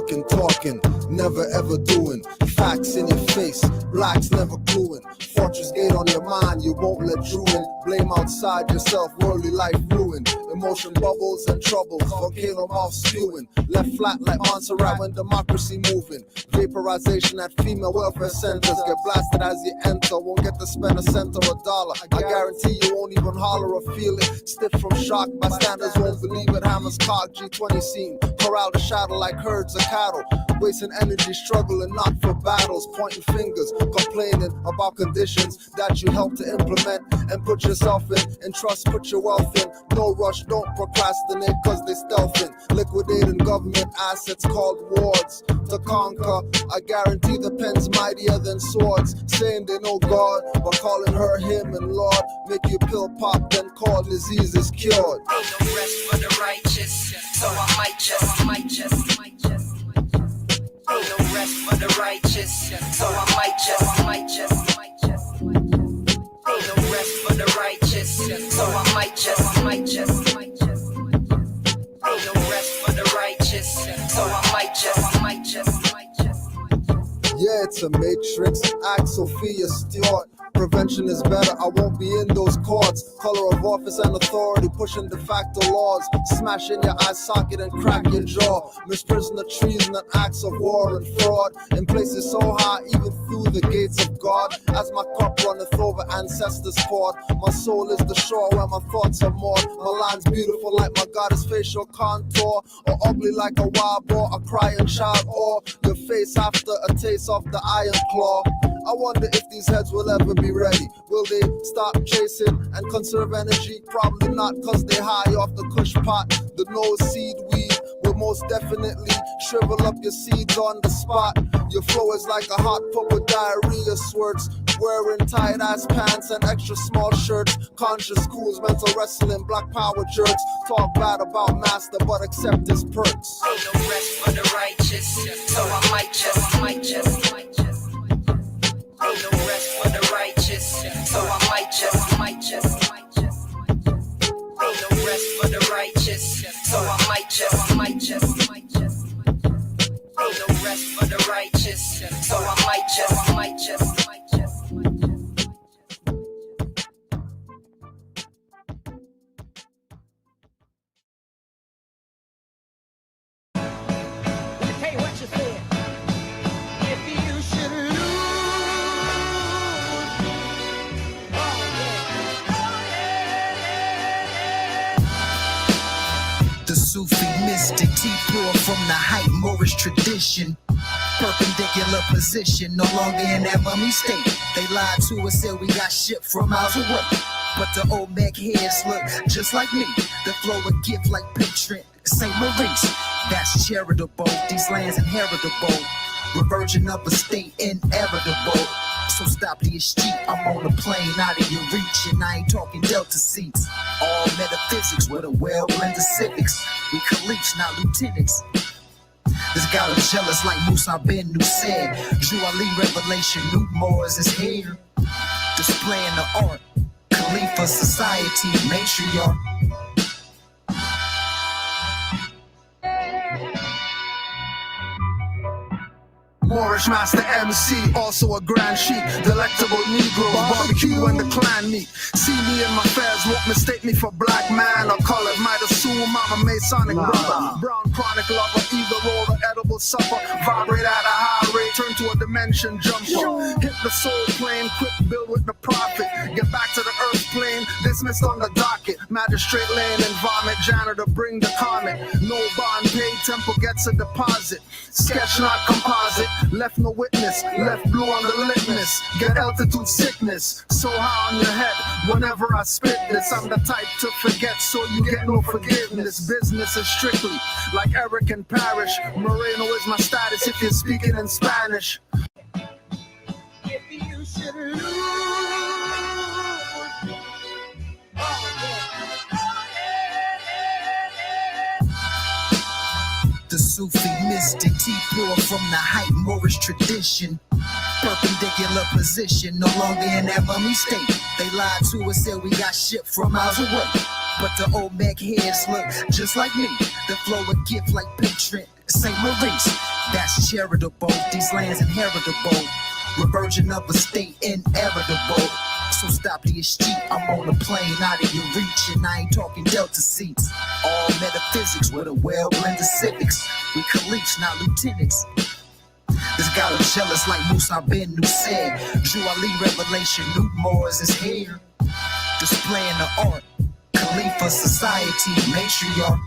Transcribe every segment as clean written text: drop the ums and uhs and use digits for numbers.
talking, never ever doing. Facts in your face, blacks never cluing. Fortress gate on your mind, you won't let you in. Blame outside yourself, worldly life ruined. Emotion bubbles and troubles, volcano mouth spewing. Left flat like Montserrat when democracy moving. Vaporization at female welfare centers. Get blasted as you enter, won't get to spend a cent or a dollar. I guarantee you won't even holler or feel it. Stiff from shock, bystanders won't believe it. Hammers cock, G20 scene. Corral the shadow like herds of cattle. Wasting energy, struggling not for battles. Pointing fingers, complaining about conditions that you help to implement and put yourself in. And trust, put your wealth in. No rush, don't procrastinate, cause they stealthing. Liquidating government assets called wards. To conquer, I guarantee the pen's mightier than swords. Saying they know God, but calling her him and Lord. Make you pill pop, then call diseases cured. Ain't no rest for the righteous, so I might just. Ain't no rest for the righteous, so I might just. Ain't no rest for the righteous, so I might just. Ain't no rest for the righteous, so I might just. Yeah, it's a matrix, act Sophia Stewart. Prevention is better, I won't be in those courts. Color of office and authority, pushing de facto laws. Smash in your eye socket and crack your jaw. Misprision of treason and acts of war and fraud. In places so high, even through the gates of God. As my cup runneth over, ancestors poured. My soul is the shore where my thoughts are moored. My lines beautiful like my goddess facial contour. Or ugly like a wild boar, a crying child. Or your face after a taste of the iron claw. I wonder if these heads will ever be ready. Will they stop chasing and conserve energy? Probably not, cause they high off the kush pot. The no seed weed will most definitely shrivel up your seeds on the spot. Your flow is like a hot pot with diarrhea squirts. Wearing tight ass pants and extra small shirts. Conscious schools, mental wrestling, black power jerks. Talk bad about master but accept his perks. Ain't no rest for the righteous, so I might just. Ain't no rest for the righteous, so I might just. Ain't no rest for the righteous, so I might just. Ain't no rest for the righteous, so I might just. Sufi mystic, T-Pure from the hype Moorish tradition. Perpendicular position, no longer in that mummy state. They lied to us, said we got shipped from miles away. But the old Mac heads look just like me. The flow a gift like patron, St. Maurice. That's charitable, these lands inheritable. Reversion of a state inevitable. So stop the street, I'm on a plane out of your reach. And I ain't talking Delta seats. All metaphysics with a well blended civics. We caliphs, not lieutenants. This guy was jealous like Musa Ben Nusayr. Drew Ali revelation, new Moors is here. Displaying the art, Khalifa society, matriarch. Moorish master MC, also a grand sheik. Delectable Negroes, barbecue when the clan meet. See me in my fairs, won't mistake me for black man or colored. Might assume I'm a Masonic brother. Brown chronic lover, either roll or edible supper. Vibrate at a high rate, turn to a dimension jumper. Hit the soul plane, quick build with the prophet. Get back to the earth plane, dismissed on the docket. Magistrate lane and vomit, janitor bring the comet. No bond paid, temple gets a deposit. Sketch not composite. Left no witness, left blue on the litmus. Get altitude sickness, so high on your head. Whenever I spit this, I'm the type to forget, so you get no forgiveness. Business is strictly like Eric and Parrish. Moreno is my status if you're speaking in Spanish. If you should lose, The Sufi mystic, T-Pure from the hype Moorish tradition. Perpendicular position, no longer in that mummy state. They lied to us, said we got shipped from miles away. But the old Mac heads look just like me. The flow a gift like patron, St. Maurice. That's charitable, these lands inheritable. Reversion of a state inevitable. So stop the cheat, I'm on a plane out of your reach, and I ain't talking Delta seats. All metaphysics with a well-blended civics. We caliphs, not lieutenants. This got them jealous like Musa bin Nusayr. Drew Ali revelation, new Moors is here. Displaying the art, Khalifa society, matriarch.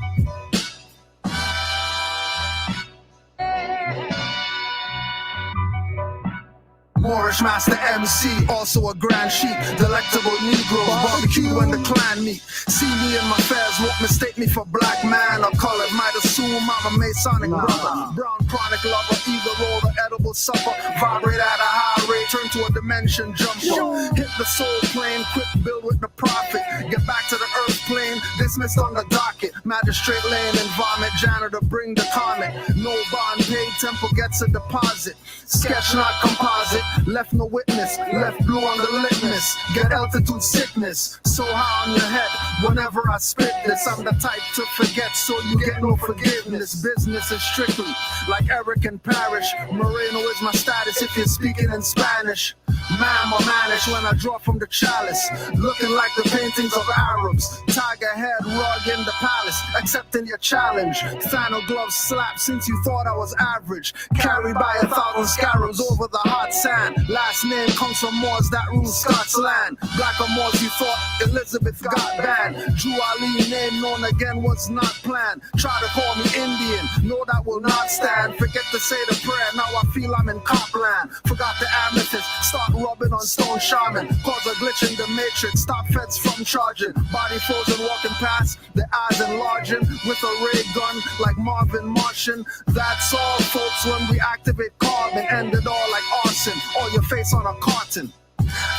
Moorish master MC, also a grand sheep. Delectable Negroes, barbecue when the clan meet. See me in my fairs, won't mistake me for black man or colored. Might assume I'm a Masonic brother. Brown chronic lover, either roll the edible supper. Vibrate at a high rate, turn to a dimension jumper. Hit the soul plane, quick build with the prophet. Get back to the earth plane, dismissed on the docket. Magistrate lane and vomit, janitor bring the comet. No bond paid, temple gets a deposit. Sketch not composite. Left no witness, left blue on the litmus. Get altitude sickness, so high on your head. Whenever I spit this, I'm the type to forget, so you get no forgiveness. Business is strictly like Eric and Parrish. Moreno is my status if you're speaking in Spanish. Ma'am or manish when I draw from the chalice. Looking like the paintings of Arabs. Tiger head rug in the palace, accepting your challenge. Final glove slap since you thought I was average. Carried by 1,000 scarabs over the hot sand. Last name comes from Moors that rule Scots land. Black or Moors you thought Elizabeth got banned. Drew Ali name known again was not planned. Try to call me Indian, no that will not stand. Forget to say the prayer, now I feel I'm in Copland. Forgot the amethyst, start rubbing on stone shaman. Cause a glitch in the matrix, stop feds from charging. Body frozen walking past, the eyes enlarging. With a ray gun like Marvin Martian. That's all folks when we activate carbon. End it all like arson, or your face on a carton.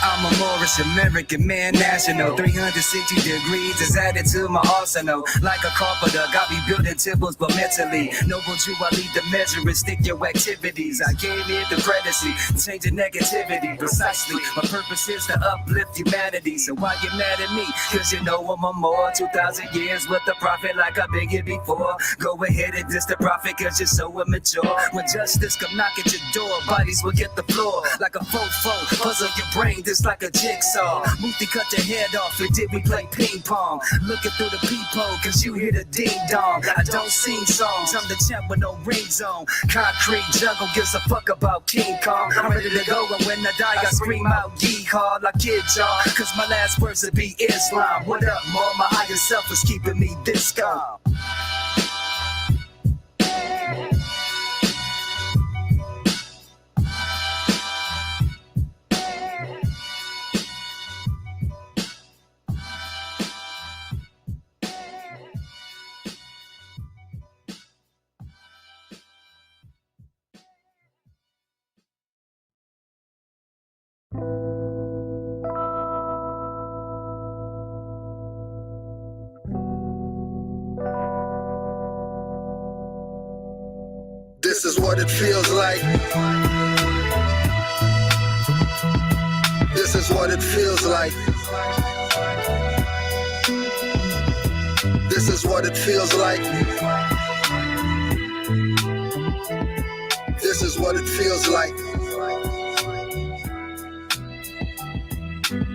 I'm a Moorish American man, national. 360 degrees is added to my arsenal. Like a carpenter, got me building temples, but mentally. Noble Jew, I lead the measure and stick your activities. I came here to predatory, change the negativity. Precisely, my purpose is to uplift humanity. So why you mad at me? Cause you know I'm a Moor. 2,000 years with the prophet like I've been here before. Go ahead and diss the prophet cause you're so immature. When justice come knock at your door, bodies will get the floor. Like a faux puzzle your brain just like a jigsaw. Muti cut your head off and did we play ping pong? Looking through the peephole cause you hear the ding dong. I don't sing songs, I'm the champ with no rings on. Concrete jungle gives a fuck about King Kong. I'm ready to go and when I die I scream out yeehaw like Kid John. Cause my last words would be Islam. What up more? My higher self is keeping me this calm. This is what it feels like. This is what it feels like. This is what it feels like. This is what it feels like.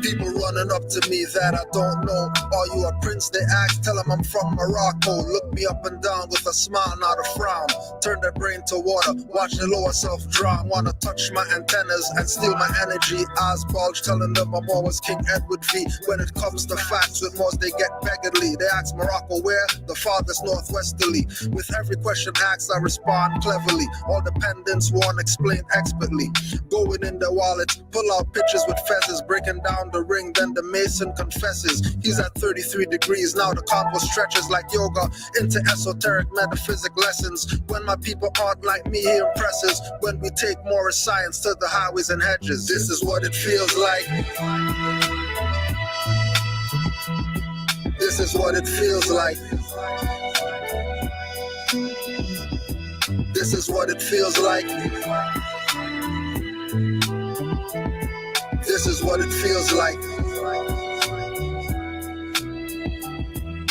People running up to me that I don't know. Are you a prince? They ask, tell them I'm from Morocco. Look me up and down with a smile, not a frown. Turn their brain to water, watch the lower self drown. Wanna touch my antennas and steal my energy. Eyes bulge, telling them I'm always King Edward V. When it comes to facts, with Moors they get beggarly. They ask Morocco where? The farthest northwesterly. With every question asked, I respond cleverly. All dependents won't explain expertly. Going in their wallets, pull out pictures with feathers, breaking down the ring, then the mason confesses. He's at 33 degrees, now the convo stretches like yoga into esoteric metaphysic lessons. When my people aren't like me, he impresses. When we take Moorish science to the highways and hedges. This is what it feels like. This is what it feels like. This is what it feels like. This is what it feels like.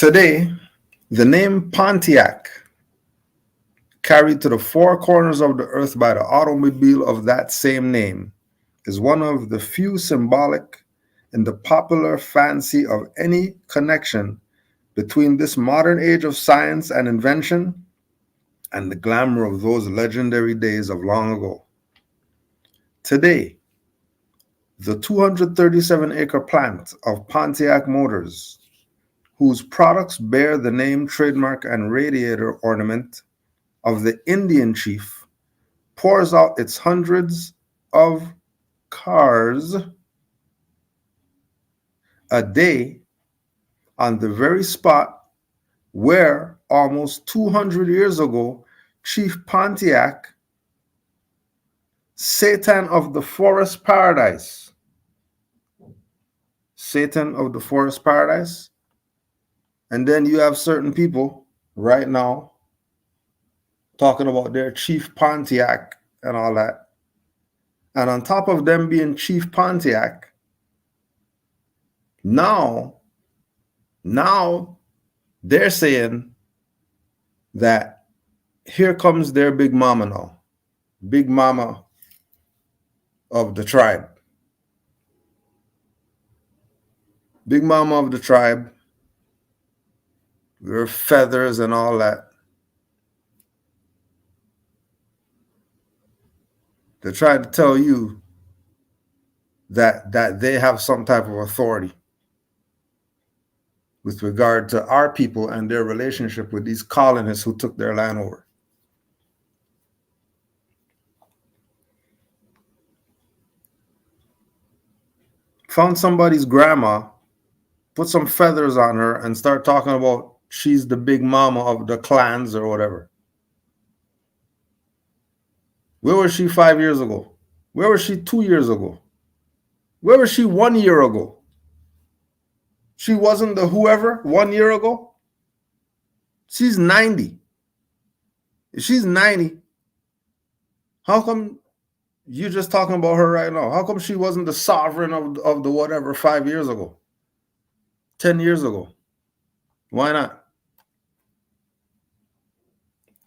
Today, the name Pontiac, carried to the four corners of the earth by the automobile of that same name, is one of the few symbolic in the popular fancy of any connection between this modern age of science and invention and the glamour of those legendary days of long ago. Today, the 237-acre plant of Pontiac Motors, whose products bear the name, trademark, and radiator ornament of the Indian chief, pours out its hundreds of cars a day on the very spot where almost 200 years ago, Chief Pontiac, Satan of the forest paradise, Satan of the forest paradise, and then you have certain people right now talking about their Chief Pontiac and all that. And on top of them being Chief Pontiac, now they're saying that here comes their big mama now, big mama of the tribe. Big mama of the tribe, their feathers and all that. They're trying to tell you that they have some type of authority with regard to our people and their relationship with these colonists who took their land over. Found somebody's grandma, put some feathers on her, and start talking about she's the big mama of the clans or whatever. Where was she 5 years ago? Where was she 2 years ago? Where was she 1 year ago? She wasn't the whoever 1 year ago? She's 90. If she's 90, how come you're just talking about her right now? How come she wasn't the sovereign of the whatever 5 years ago? 10 years ago? Why not?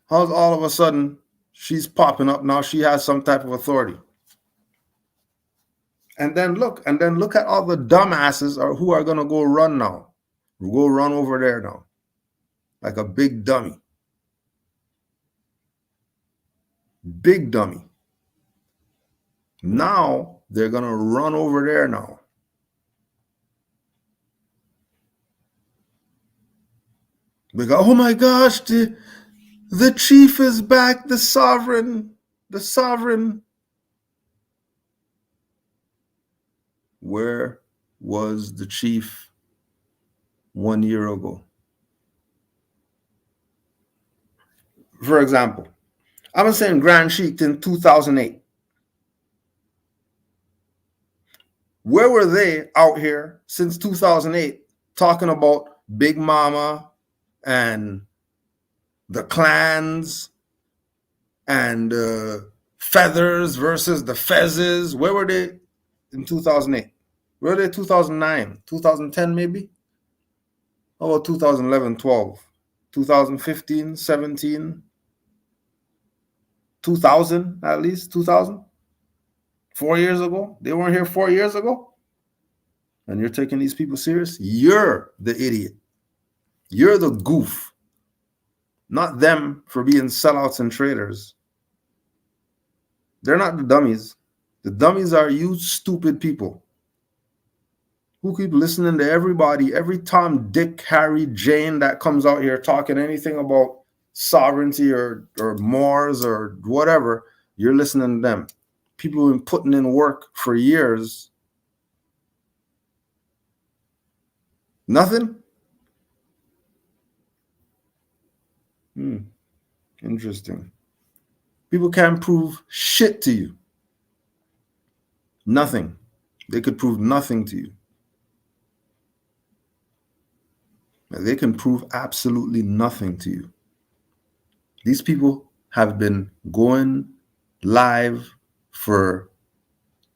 How's all of a sudden she's popping up now? She has some type of authority. And then look at all the dumbasses who are gonna go run now. Go run over there now. Like a big dummy. Big dummy. Now they're gonna run over there now. We go, oh my gosh, the chief is back, the sovereign. Where was the chief 1 year ago? For example, I'm saying Grand Sheik in 2008. Where were they out here since 2008 talking about Big Mama and the clans and feathers versus the fezzes? Where were they in 2008? Where were they 2009, 2010 maybe? How about 2011, 12, 2015, 17, 2000 at least, 2000? 4 years ago? They weren't here 4 years ago? And you're taking these people serious? You're the idiot. You're the goof. Not them for being sellouts and traitors. They're not the dummies. The dummies are you stupid people who keep listening to everybody, every Tom, Dick, Harry, Jane that comes out here talking anything about sovereignty or Moors or whatever. You're listening to them. People who've been putting in work for years. Nothing? Interesting. People can't prove shit to you. Nothing. They could prove nothing to you. They can prove absolutely nothing to you. These people have been going live for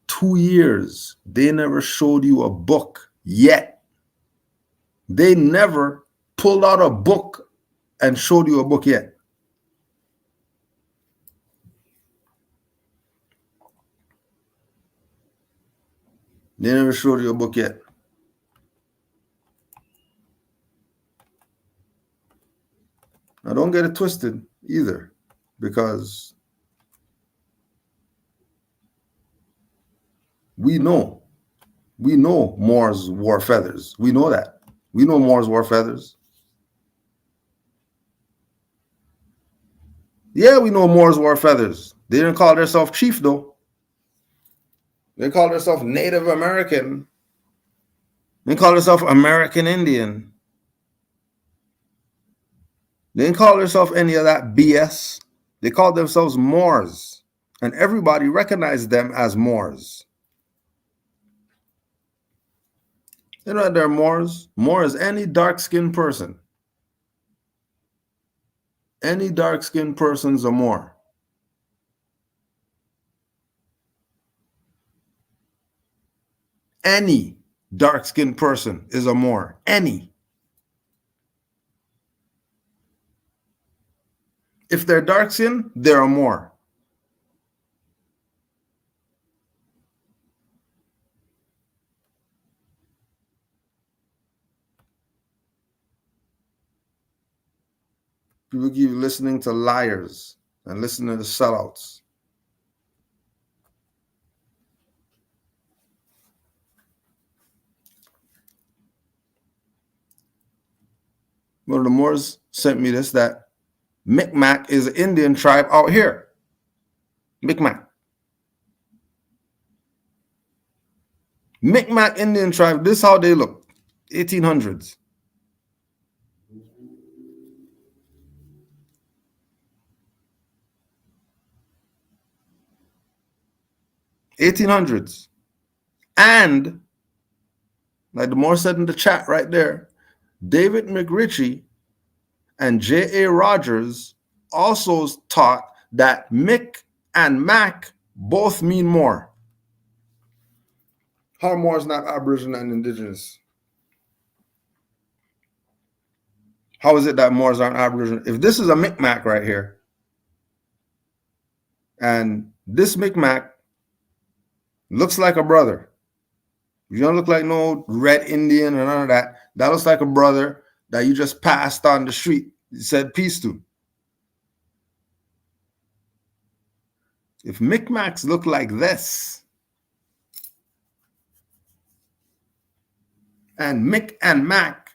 2 years. They never showed you a book yet. They never pulled out a book and showed you a book yet? They never showed you a book yet. Now, don't get it twisted either, because we know Moors wore feathers. We know that. We know Moors wore feathers. Yeah, we know Moors wore feathers. They didn't call themselves chief, though. They called themselves Native American. They called themselves American Indian. They didn't call themselves any of that BS. They called themselves Moors, and everybody recognized them as Moors. You know what they're Moors? Moor is any dark-skinned person. Any dark-skinned person's a Moor. Any dark-skinned person is a Moor. Any. If they're dark-skinned, they're a Moor. People keep listening to liars and listening to sellouts. One of the Moors sent me this, that Micmac is an Indian tribe out here. Micmac. Micmac Indian tribe, this is how they look. 1800s. And like the Moor said in the chat right there, David McRitchie and J.A. Rogers also taught that Mick and Mac both mean Moor. How are Moors not Aboriginal and Indigenous? How is it that Moors aren't Aboriginal? If this is a Micmac right here, and this Micmac looks like a brother, you don't look like no red Indian or none of that. That looks like a brother that you just passed on the street, you said peace to. If Micmacs look like this, and Mick and Mac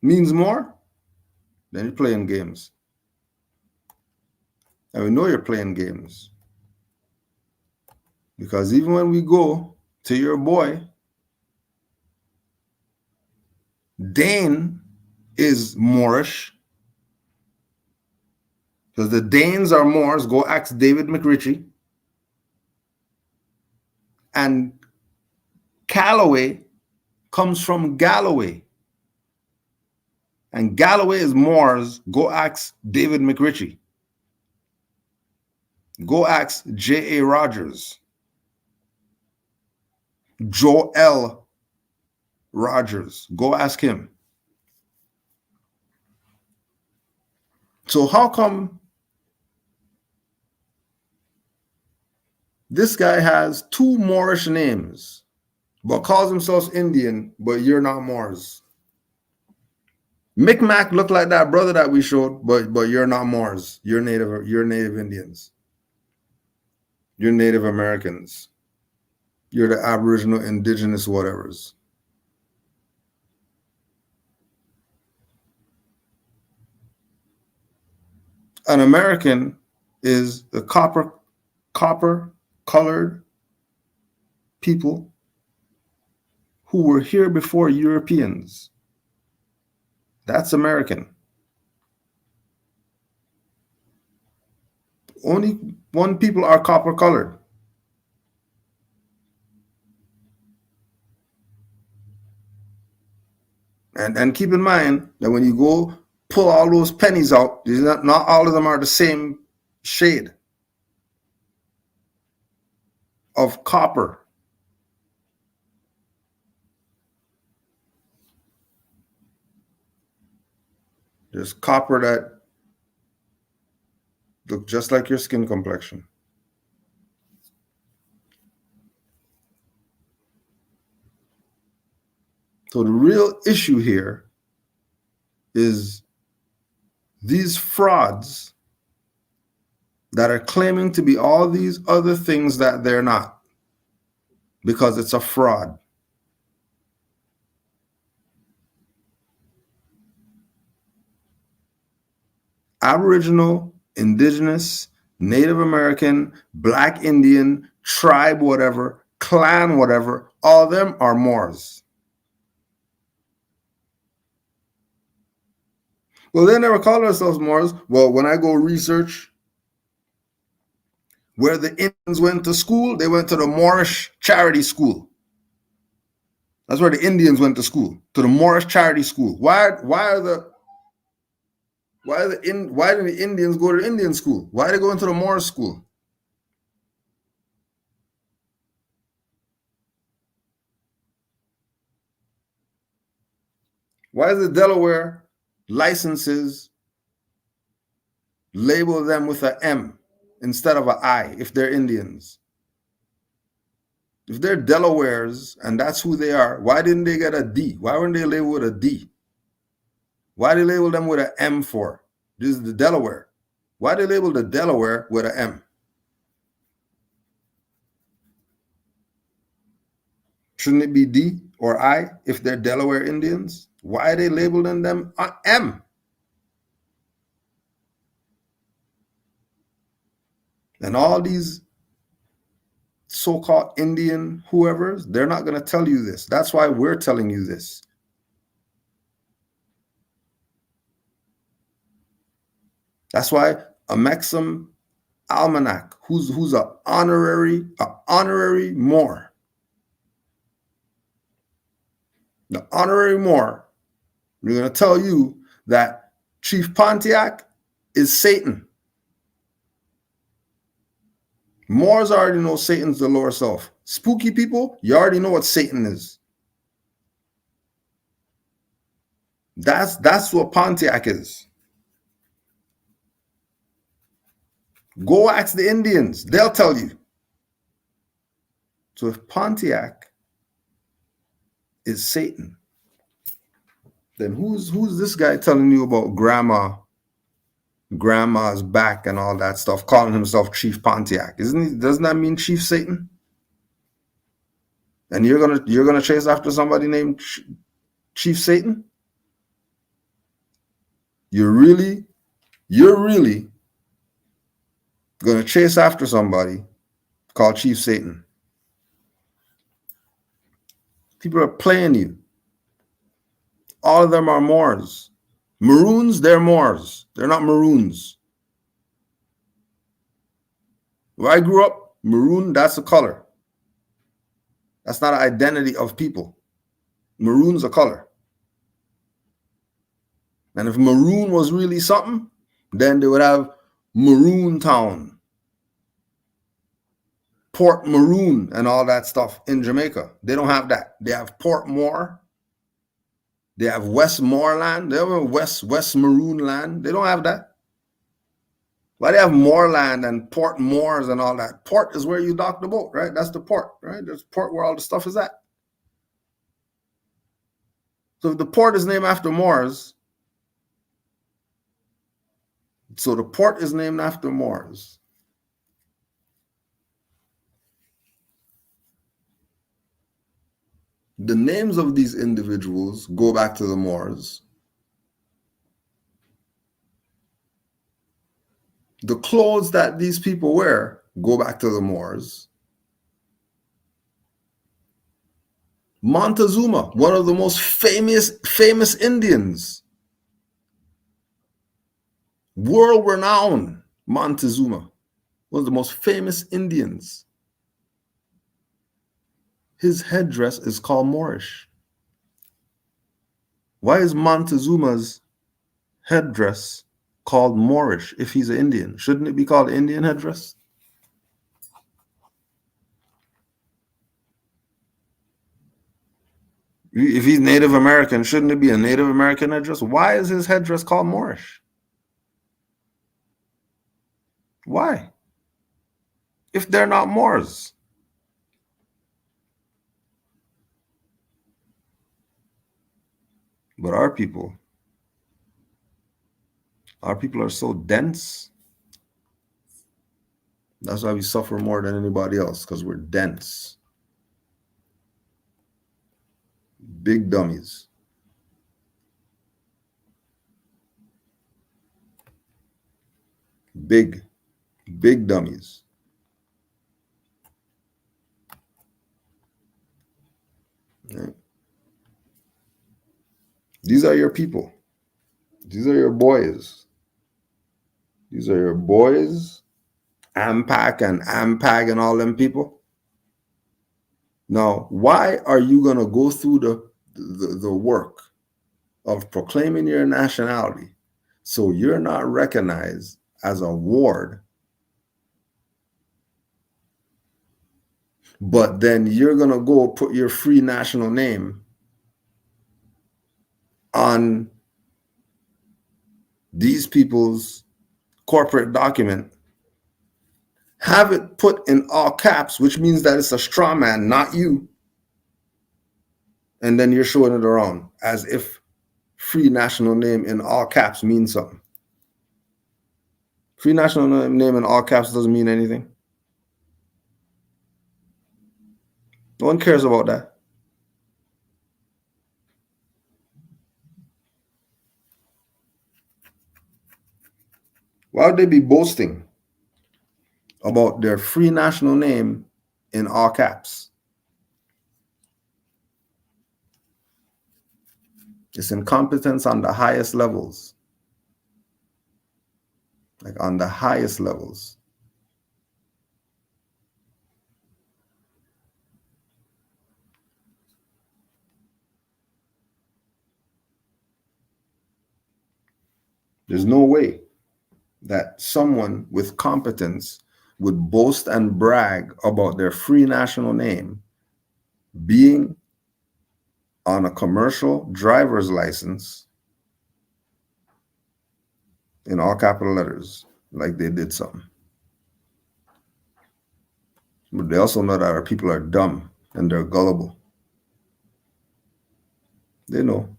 means more, then you're playing games. And we know you're playing games. Because even when we go to your boy, Dane is Moorish. Because the Danes are Moors. Go ask David McRitchie. And Calloway comes from Galloway. And Galloway is Moors. Go ask David McRitchie. Go ask J.A. Rogers. Joel Rogers. Go ask him. So how come this guy has two Moorish names, but calls himself Indian, but you're not Moors? Micmac look like that brother that we showed, but you're not Moors. You're Native Indians. You're Native Americans. You're the Aboriginal, Indigenous, whatevers. An American is the copper-colored people who were here before Europeans. That's American. Only one people are copper-colored. And keep in mind that when you go pull all those pennies out, not all of them are the same shade of copper. There's copper that look just like your skin complexion. So the real issue here is these frauds that are claiming to be all these other things that they're not, because it's a fraud. Aboriginal, Indigenous, Native American, Black Indian, tribe whatever, clan whatever, all of them are Moors. Well, they never called themselves Moors. Well, when I go research where the Indians went to school, they went to the Moorish charity school. That's where the Indians went to school, to the Moorish charity school. Why didn't the Indians go to the Indian school? Why are they going to the Moorish school? Why is the Delaware licenses label them with an M instead of an I if they're Indians? If they're Delawares and that's who they are, why didn't they get a D? Why weren't they labeled with a D? Why they label them with an M for? This is the Delaware. Why they label the Delaware with an M? Shouldn't it be D or I if they're Delaware Indians? Why are they labeling them M? And all these so-called Indian whoever's, they're not going to tell you this. That's why we're telling you this. That's why a Maxim Almanac, who's an honorary Moor. The honorary Moor, we're going to tell you that Chief Pontiac is Satan. Moors already know Satan's the lower self. Spooky people, you already know what Satan is. That's what Pontiac is. Go ask the Indians, they'll tell you. So if Pontiac is Satan, then who's this guy telling you about grandma's back and all that stuff, calling himself Chief Pontiac? Doesn't that mean Chief Satan? And you're gonna chase after somebody named Chief Satan? You're really gonna chase after somebody called Chief Satan? People are playing you. All of them are Moors. Maroons, they're Moors. They're not Maroons. Where I grew up, maroon, that's a color. That's not an identity of people. Maroon's a color. And if maroon was really something, then they would have Maroon Town, Port Maroon, and all that stuff in Jamaica. They don't have that. They have Port Moor. They have Westmoreland. They have a West Maroon land. They don't have that. Why they have Moorland and Port Moors and all that? Port is where you dock the boat, right? That's the port, right? There's port where all the stuff is at. So if the port is named after Moors, so the port is named after Moors. The names of these individuals go back to the Moors. The clothes that these people wear go back to the Moors. Montezuma, one of the most famous Indians, world-renowned Montezuma, one of the most famous Indians. His headdress is called Moorish. Why is Montezuma's headdress called Moorish if he's an Indian? Shouldn't it be called Indian headdress? If he's Native American, shouldn't it be a Native American headdress? Why is his headdress called Moorish? Why? If they're not Moors. But our people are so dense. That's why we suffer more than anybody else, because we're dense. Big dummies. Big dummies. Right. These are your people. These are your boys. These are your boys, Ampac and Ampag and all them people. Now, why are you going to go through the work of proclaiming your nationality so you're not recognized as a ward, but then you're going to go put your free national name on these people's corporate document, have it put in all caps, which means that it's a straw man, not you, and then you're showing it around as if free national name in all caps means something. Free national name in all caps doesn't mean anything. No one cares about that. Why would they be boasting about their free national name in all caps? It's incompetence on the highest levels. Like on the highest levels. There's no way that someone with competence would boast and brag about their free national name being on a commercial driver's license in all capital letters, like they did something. But they also know that our people are dumb and they're gullible. They know.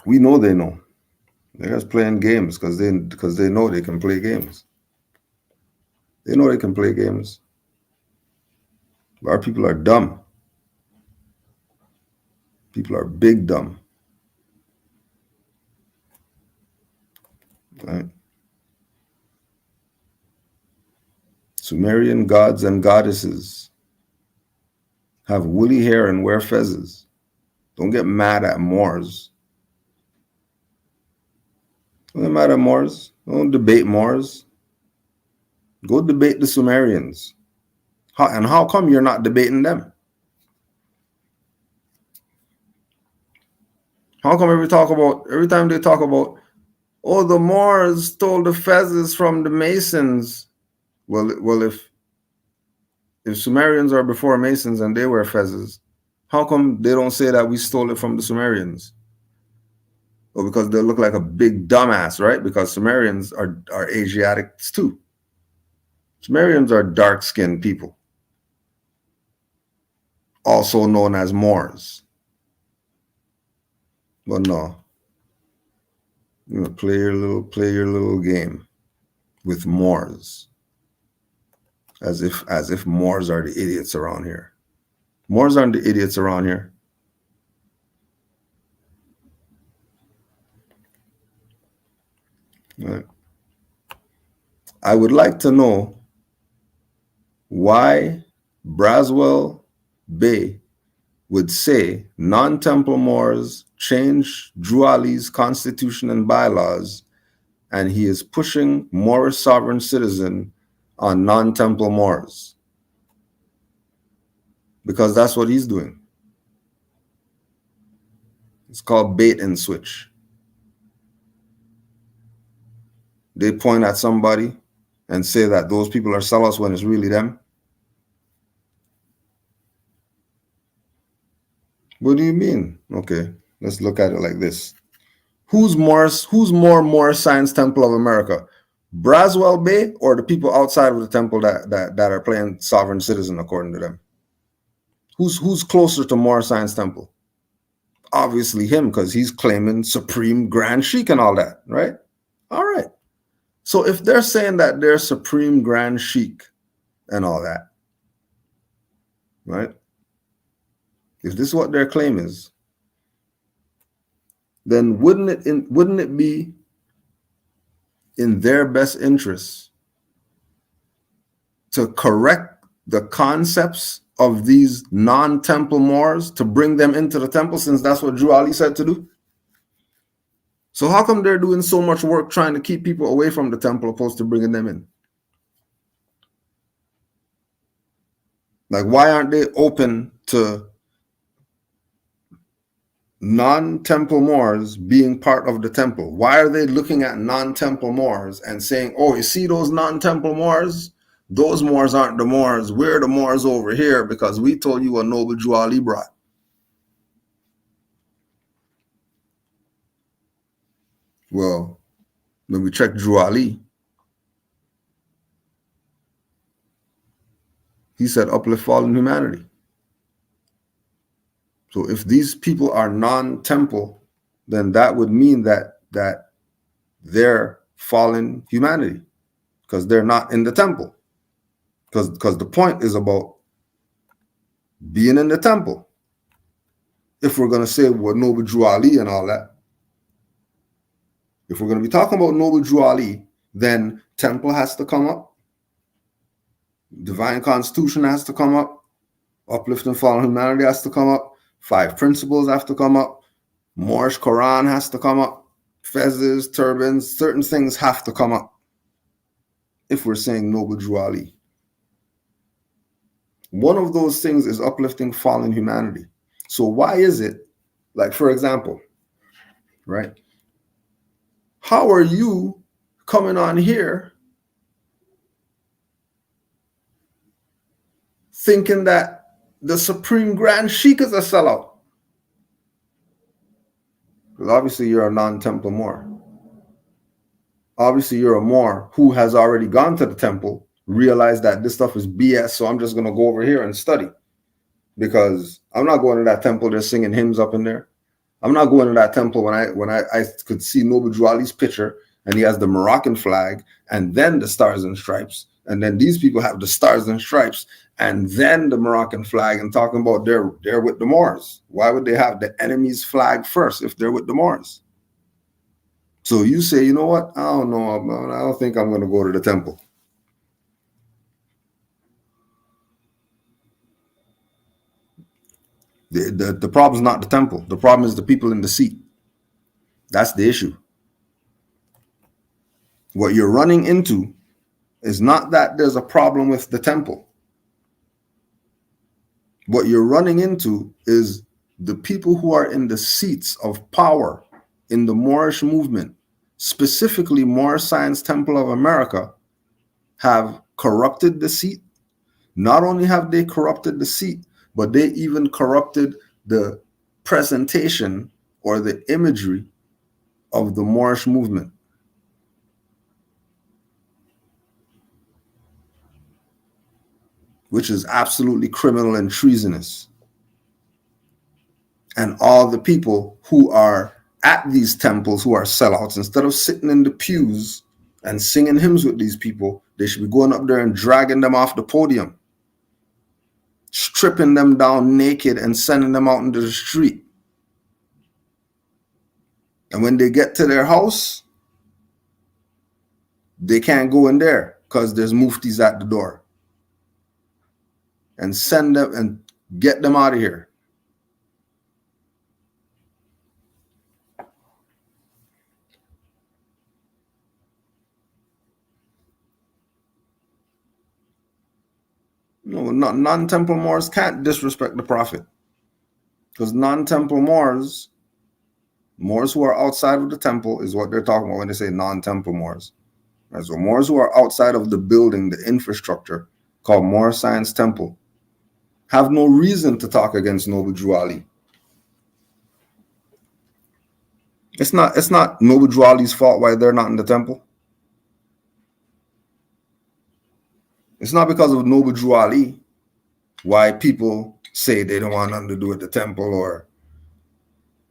We know they know. They're just playing games because they know they can play games. They know they can play games. But our people are dumb. People are big dumb. Right? Sumerian gods and goddesses have woolly hair and wear fezzes. Don't get mad at Moors. Don't get mad at Moors. Don't debate Moors. Go debate the Sumerians. How come you're not debating them? How come every time they talk about, oh, the Moors stole the fezzes from the Masons? Well, if Sumerians are before Masons and they wear fezzes, how come they don't say that we stole it from the Sumerians? Well, because they look like a big dumbass, right? Because Sumerians are Asiatics too. Sumerians are dark-skinned people, also known as Moors. But no, you know, play your little game with Moors, as if Moors are the idiots around here. Moors aren't the idiots around here. Right. I would like to know why Braswell Bay would say non-temple Moors change Drew Ali's constitution and bylaws, and he is pushing Moorish sovereign citizen on non-temple Moors. Because that's what he's doing. It's called bait and switch. They point at somebody and say that those people are sellers when it's really them. What do you mean? Okay, let's look at it like this. Who's more Moorish Science Temple of America? Braswell Bay or the people outside of the temple that are playing sovereign citizen according to them? Who's closer to Moorish Science Temple? Obviously him, because he's claiming supreme grand sheik and all that, right? All right. So if they're saying that they're supreme grand sheik and all that, right? If this is what their claim is, then wouldn't it be in their best interest to correct the concepts of these non-temple Moors, to bring them into the temple, since that's what Drew Ali said to do? So how come they're doing so much work trying to keep people away from the temple opposed to bringing them in? Like, why aren't they open to non-temple Moors being part of the temple? Why are they looking at non-temple Moors and saying, oh, you see those non-temple Moors? Those Moors aren't the Moors. We're the Moors over here because we told you what Noble Drew Ali brought. Well, when we check Drew Ali, he said uplift fallen humanity. So if these people are non-temple, then that would mean that they're fallen humanity because they're not in the temple. Because the point is about being in the temple. If we're going to say what Noble Drew Ali and all that, if we're going to be talking about Noble Drew Ali, then temple has to come up. Divine Constitution has to come up. Uplifting fallen humanity has to come up. 5 principles have to come up. Moorish Quran has to come up. Fezzes, turbans, certain things have to come up if we're saying Noble Drew Ali. One of those things is uplifting fallen humanity. So why is it, like, for example, right? How are you coming on here thinking that the Supreme Grand Sheik is a sellout? Because obviously you're a non-temple Moor. Obviously you're a Moor who has already gone to the temple, realized that this stuff is BS, so I'm just going to go over here and study. Because I'm not going to that temple, they're singing hymns up in there. I'm not going to that temple when I could see Noble Drew Ali's picture and he has the Moroccan flag and then the stars and stripes. And then these people have the stars and stripes and then the Moroccan flag, and talking about they're with the Moors. Why would they have the enemy's flag first if they're with the Moors? So you say, you know what? I don't know. I don't think I'm going to go to the temple. The problem is not the temple. The problem is the people in the seat. That's the issue. What you're running into is not that there's a problem with the temple. What you're running into is the people who are in the seats of power in the Moorish movement, specifically Moorish Science Temple of America, have corrupted the seat. Not only have they corrupted the seat, but they even corrupted the presentation or the imagery of the Moorish movement. Which is absolutely criminal and treasonous. And all the people who are at these temples who are sellouts, instead of sitting in the pews and singing hymns with these people, they should be going up there and dragging them off the podium, stripping them down naked and sending them out into the street. And when they get to their house, they can't go in there because there's muftis at the door. And send them and get them out of here. No, non-temple Moors can't disrespect the Prophet. Because non-temple Moors who are outside of the temple is what they're talking about when they say non-temple Moors. Right? So Moors who are outside of the building, the infrastructure, called Moorish Science Temple, have no reason to talk against Noble Drew Ali. It's not Noble Drew Ali's fault why they're not in the temple. It's not because of Noble Drew Ali why people say they don't want nothing to do with the temple, or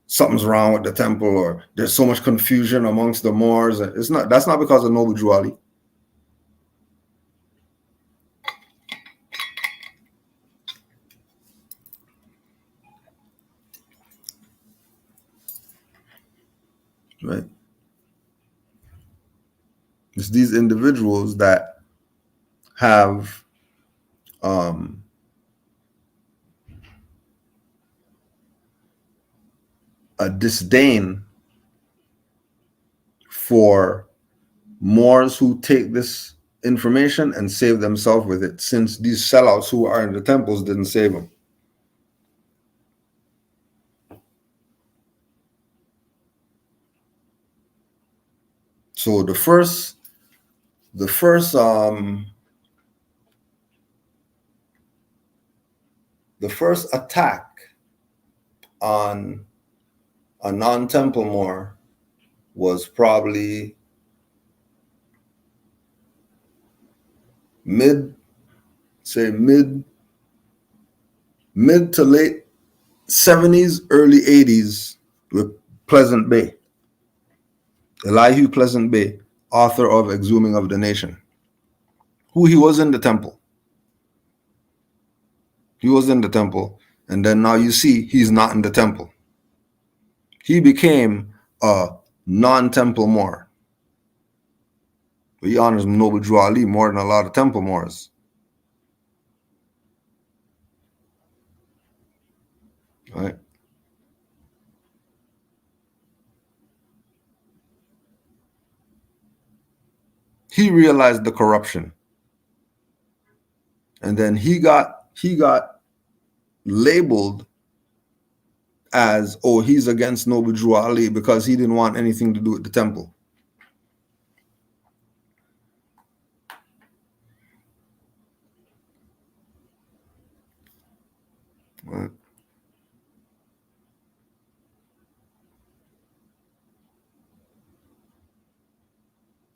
something's wrong with the temple, or there's so much confusion amongst the Moors. That's not because of Noble Drew Ali. Right? It's these individuals that have a disdain for Moors who take this information and save themselves with it, since these sellouts who are in the temples didn't save them. So the first attack on a non-temple Moor was probably mid to late 70s, early 80s with Pleasant Bay. Elihu Pleasant Bay, author of Exhuming of the Nation, who he was in the temple. He was in the temple, and then now you see he's not in the temple. He became a non-temple Moor. But he honors Noble Drew Ali more than a lot of temple Moors. Right? He realized the corruption. And then he got labeled as, oh, he's against Noble Drew Ali because he didn't want anything to do with the temple. Right.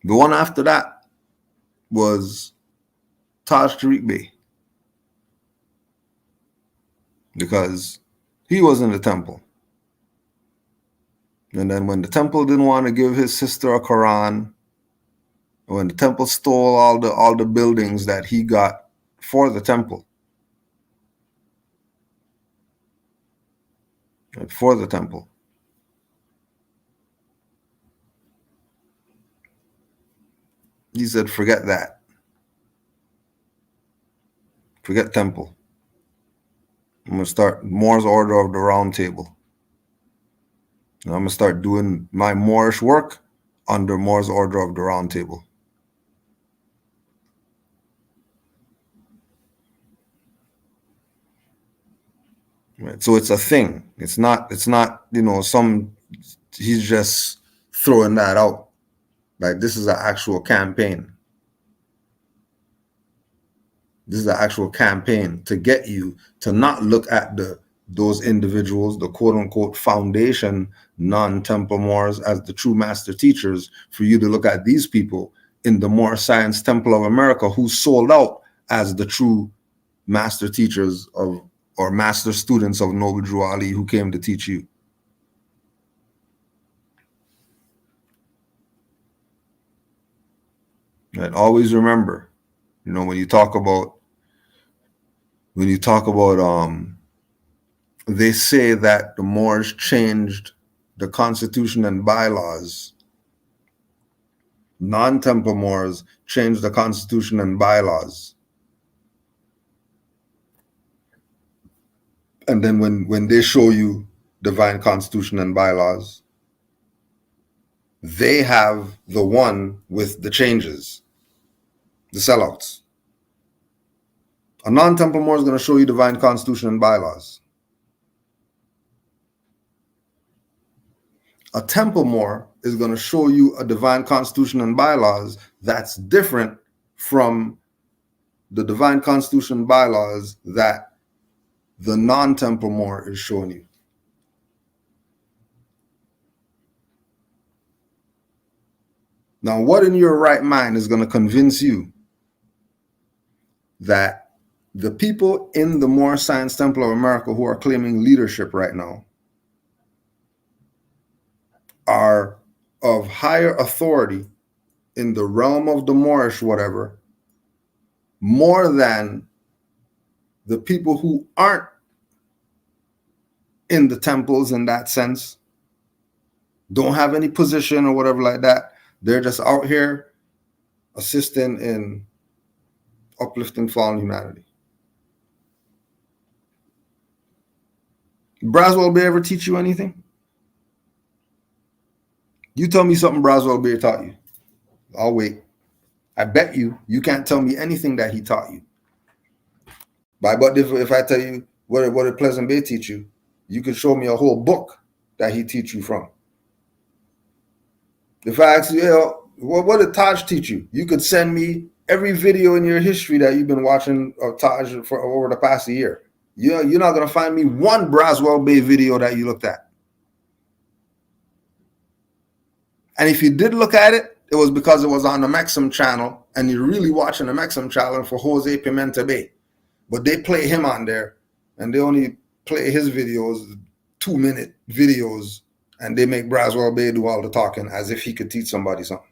The one after that was Taj Tariq Bey, because he was in the temple. And then when the temple didn't want to give his sister a Quran, when the temple stole all the buildings that he got for the temple, he said, forget that. Forget temple. I'm going to start Moor's Order of the Round Table. And I'm going to start doing my Moorish work under Moor's Order of the Round Table. Right. So it's a thing. It's not, he's just throwing that out. Like, this is an actual campaign. This is an actual campaign to get you to not look at those individuals, the quote unquote foundation non-temple Moors, as the true master teachers, for you to look at these people in the Moor Science Temple of America who sold out as the true master teachers of, or master students of Noble Drew Ali, who came to teach you. And always remember, when you talk about they say that the Moors changed the constitution and bylaws. Non-temple Moors changed the constitution and bylaws. And then when they show you divine constitution and bylaws, they have the one with the changes, the sellouts. A non-temple Moor is going to show you divine constitution and bylaws. A temple Moor is going to show you a divine constitution and bylaws that's different from the divine constitution and bylaws that the non-temple Moor is showing you. Now, what in your right mind is going to convince you that the people in the Moor Science Temple of America who are claiming leadership right now are of higher authority in the realm of the Moorish, whatever, more than the people who aren't in the temples in that sense, don't have any position or whatever like that. They're just out here assisting in uplifting fallen humanity. Braswell Bay ever teach you anything? You tell me something Braswell Bay taught you. I'll wait. I bet you can't tell me anything that he taught you. But if I tell you what did Pleasant Bay teach you, you could show me a whole book that he teach you from. If I ask you, what did Taj teach you? You could send me every video in your history that you've been watching of Taj for over the past year. You're not going to find me one Braswell Bay video that you looked at. And if you did look at it, it was because it was on the Maxim channel, and you're really watching the Maxim channel for Jose Pimenta Bay. But they play him on there, and they only play his videos, 2-minute videos, and they make Braswell Bay do all the talking as if he could teach somebody something.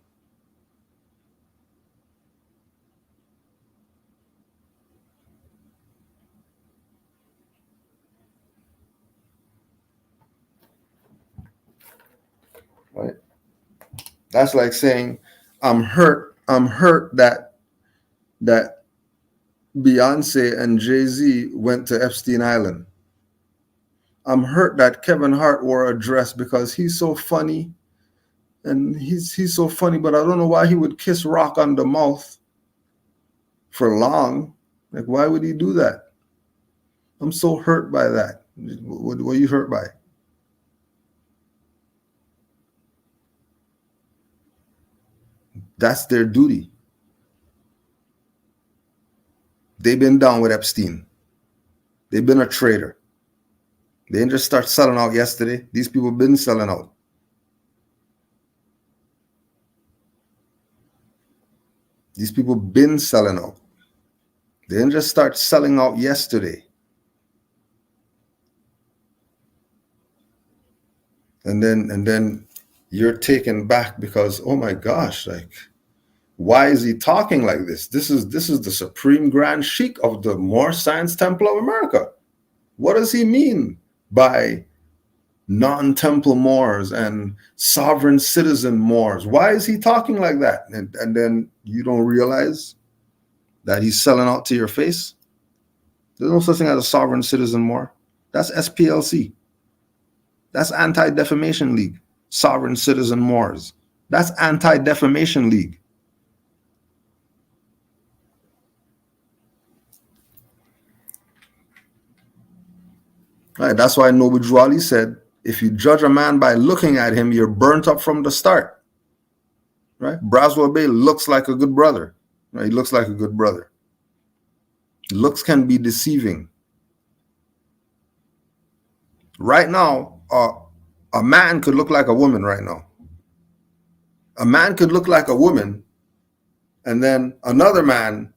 Right? That's like saying, I'm hurt that Beyonce and Jay-Z went to Epstein Island. I'm hurt that Kevin Hart wore a dress because he's so funny, and he's so funny, but I don't know why he would kiss Rock on the mouth for long. Like, why would he do that? I'm so hurt by that. What are you hurt by? That's their duty. They've been down with Epstein. They've been a traitor. They didn't just start selling out yesterday. These people have been selling out. These people been selling out. They didn't just start selling out yesterday. And then you're taken back because, oh my gosh, like, why is he talking like this? This is the Supreme Grand Sheikh of the Moor Science Temple of America. What does he mean by non-temple Moors and sovereign citizen Moors? Why is he talking like that? And then you don't realize that he's selling out to your face. There's no such thing as a sovereign citizen Moor. That's SPLC. That's Anti-Defamation League. Sovereign citizen Moors. That's Anti-Defamation League. Right, that's why Noble Juali said, if you judge a man by looking at him, you're burnt up from the start. Right? Braswell Bay looks like a good brother. Right? He looks like a good brother. Looks can be deceiving. Right now, a man could look like a woman right now. A man could look like a woman, and then another man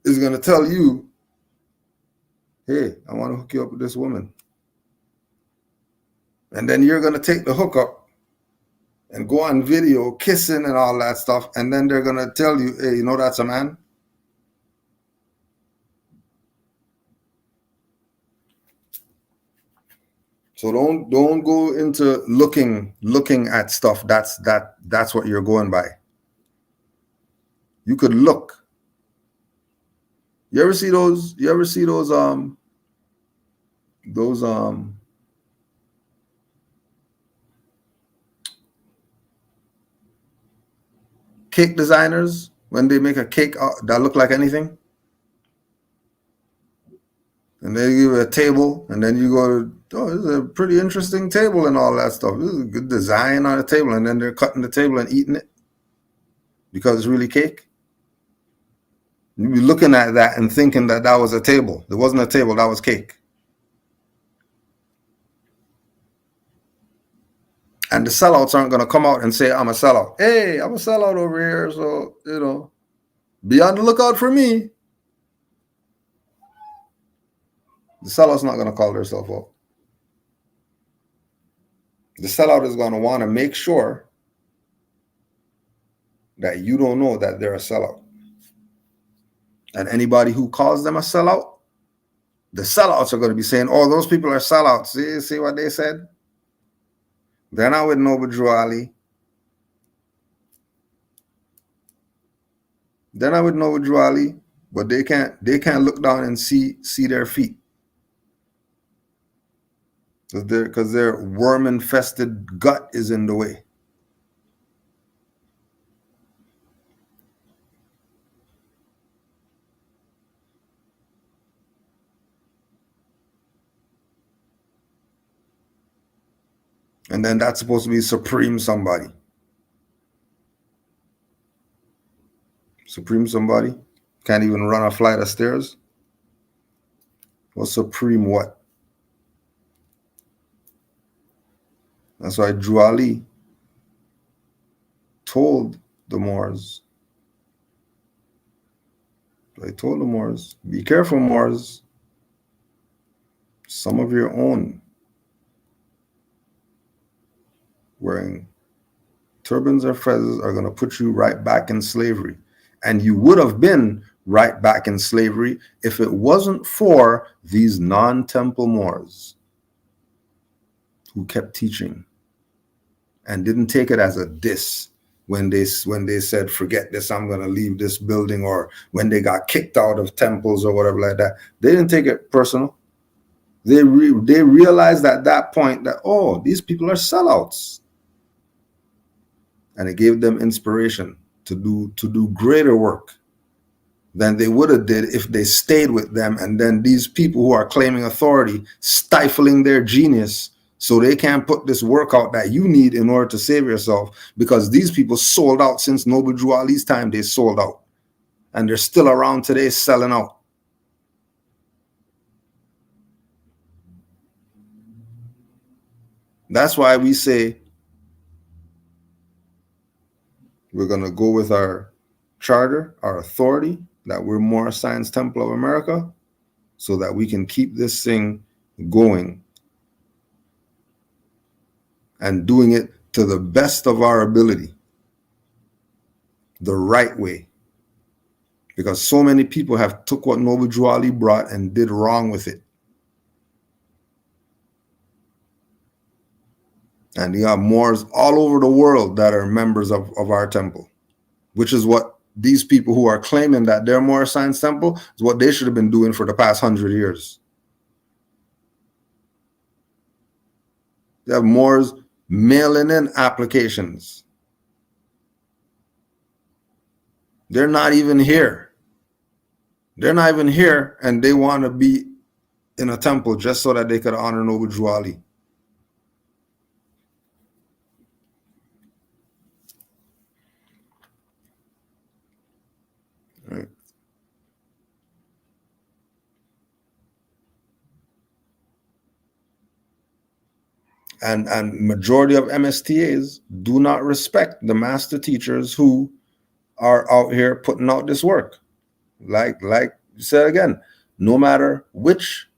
is going to tell you, hey, I want to hook you up with this woman. And then you're going to take the hookup and go on video kissing and all that stuff. And then they're going to tell you, hey, you know that's a man? So don't go into looking at stuff. That's what you're going by. You could look. You ever see those cake designers when they make a cake that look like anything? And they give you a table, and then you go, oh, this is a pretty interesting table and all that stuff. This is a good design on a table, and then they're cutting the table and eating it because it's really cake. You'd be looking at that and thinking that was a table. It wasn't a table, that was cake. And the sellouts aren't going to come out and say, I'm a sellout. Hey, I'm a sellout over here. So, be on the lookout for me. The sellout's not going to call themselves out. The sellout is going to want to make sure that you don't know that they're a sellout. And anybody who calls them a sellout, the sellouts are going to be saying, oh, those people are sellouts. See what they said? They're not with Noble Drew Ali. They're not with Noble Drew Ali, but they can't look down and see their feet. Because their worm-infested gut is in the way. And then that's supposed to be supreme somebody. Supreme somebody? Can't even run a flight of stairs? Well, supreme what? That's why Drew Ali told the Moors. They told the Moors, be careful, Moors. Some of your own wearing turbans or feathers are going to put you right back in slavery. And you would have been right back in slavery if it wasn't for these non-temple Moors who kept teaching and didn't take it as a diss when they said, forget this, I'm going to leave this building, or when they got kicked out of temples or whatever like that. They didn't take it personal. They realized at that point that, oh, these people are sellouts. And it gave them inspiration to do greater work than they would have did if they stayed with them. And then these people who are claiming authority, stifling their genius, so they can't put this work out that you need in order to save yourself, because these people sold out since Noble Drew Ali's time. They sold out, and they're still around today selling out. That's why we say we're going to go with our charter, our authority, that we're Moorish Science Temple of America, so that we can keep this thing going and doing it to the best of our ability, the right way. Because so many people have took what Noble Drew Ali brought and did wrong with it. And you have Moors all over the world that are members of our temple, which is what these people who are claiming that they're Moorish Science Temple is what they should have been doing for the past 100 years. You have Moors mailing in applications. They're not even here. They're not even here, and they want to be in a temple just so that they could honor Noble Drew Ali. Right. And majority of MSTAs do not respect the master teachers who are out here putting out this work. Like you said again, no matter which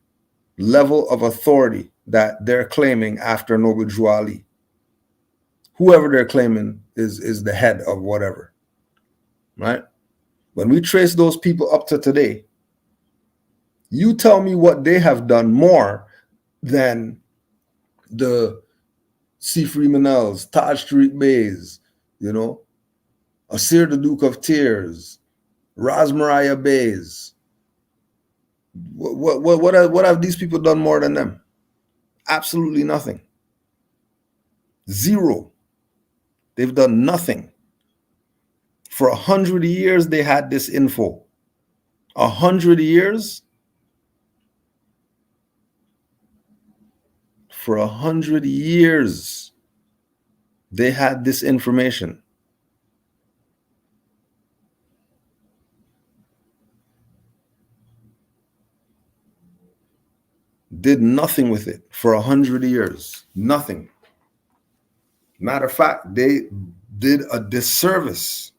level of authority that they're claiming after Noble Drew Ali, whoever they're claiming is the head of whatever, right? When we trace those people up to today, you tell me what they have done more than the C. Freemanells, Taj Tariq Bays, Asir the Duke of Tears, Ras Mariah Bays. What have these people done more than them? Absolutely nothing. Zero. They've done nothing. For 100 years, they had this info. 100 years? For 100 years, they had this information. Did nothing with it for 100 years. Nothing. Matter of fact, they did a disservice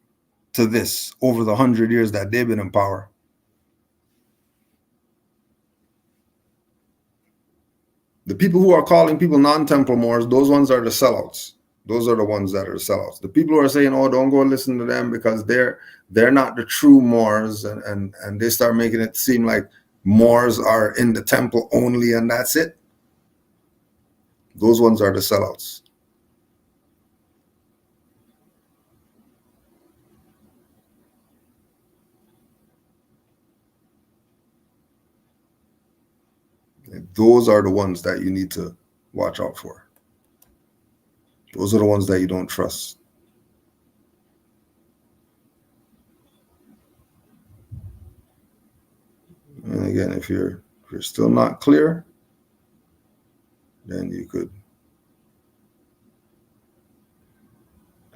to this over the 100 years that they've been in power. The people who are calling people non-temple Moors, those ones are the sellouts. Those are the ones that are the sellouts. The people who are saying, oh, don't go listen to them because they're not the true Moors, and they start making it seem like Moors are in the temple only and that's it. Those ones are the sellouts. Those are the ones that you need to watch out for. Those are the ones that you don't trust. And again, if you're still not clear, then you could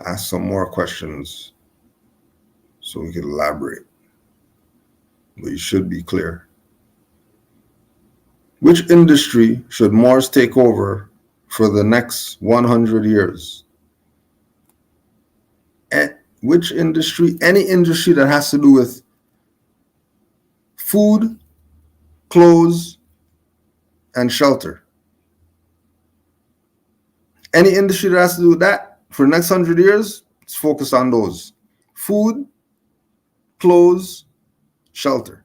ask some more questions so we can elaborate. But you should be clear. Which industry should Moors take over for the next 100 years? Which industry? Any industry that has to do with food, clothes, and shelter. Any industry that has to do with that for the next 100 years, it's focused on those. Food, clothes, shelter.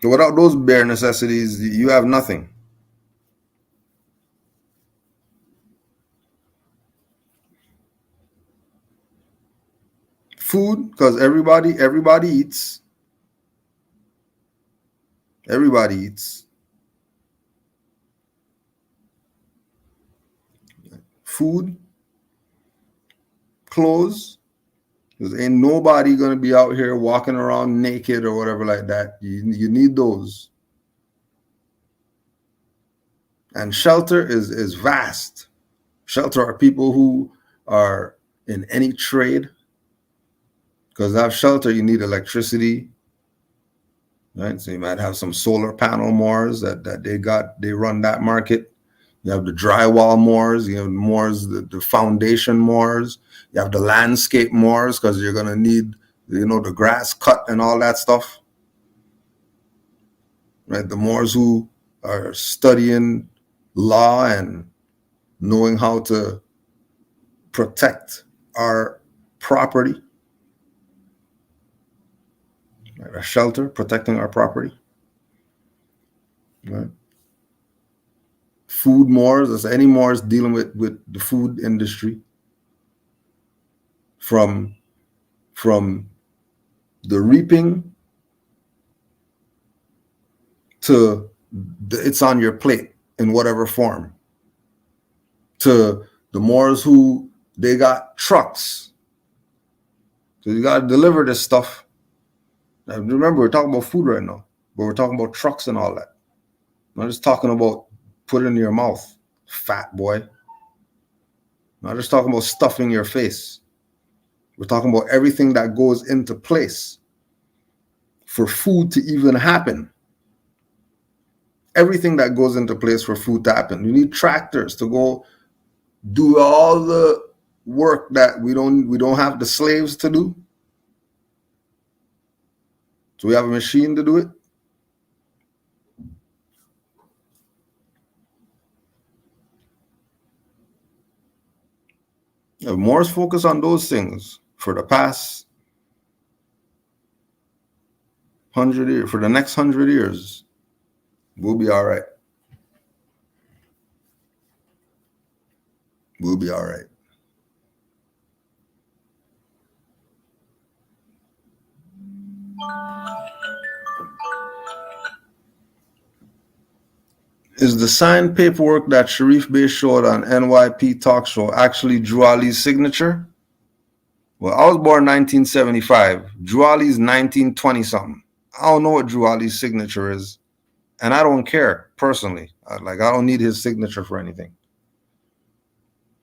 So without those bare necessities, you have nothing. Food, because everybody eats. Everybody eats. Food, clothes, because ain't nobody gonna be out here walking around naked or whatever like that. You need those. And shelter is vast. Shelter are people who are in any trade. Because to have shelter, you need electricity. Right? So you might have some solar panel Moors that they run that market. You have the drywall Moors, you have Moors, the foundation Moors, you have the landscape Moors, because you're gonna need, the grass cut and all that stuff. Right? The Moors who are studying law and knowing how to protect our property. Right? A shelter, protecting our property. Right? Food Moors, there's any Moors dealing with the food industry, from the reaping to it's on your plate in whatever form, to the Moors who they got trucks, so you got to deliver this stuff. Now, remember, we're talking about food right now, but we're talking about trucks and all that. I'm not just talking about put it in your mouth, fat boy. I'm not just talking about stuffing your face. We're talking about everything that goes into place for food to even happen. Everything that goes into place for food to happen. You need tractors to go do all the work that we don't have the slaves to do. So we have a machine to do it. If Moors focus on those things for the past 100 years, for the next 100 years, we'll be all right. We'll be all right. Is the signed paperwork that Sharif Bey showed on NYP Talk Show actually Drew Ali's signature? Well, I was born 1975. Drew Ali's 1920-something. I don't know what Drew Ali's signature is, and I don't care, personally. I don't need his signature for anything.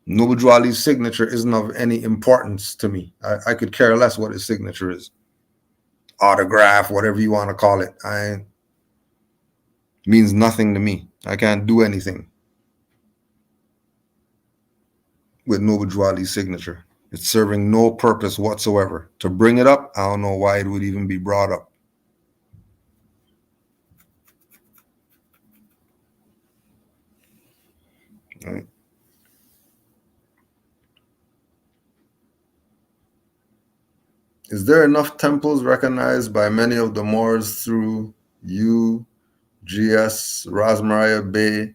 No, Drew Ali's signature isn't of any importance to me. I could care less what his signature is. Autograph, whatever you want to call it. means nothing to me. I can't do anything with Noble Drew Ali's signature. It's serving no purpose whatsoever. To bring it up, I don't know why it would even be brought up. Right? Is there enough temples recognized by many of the Moors through GS, Rosmaria Bay,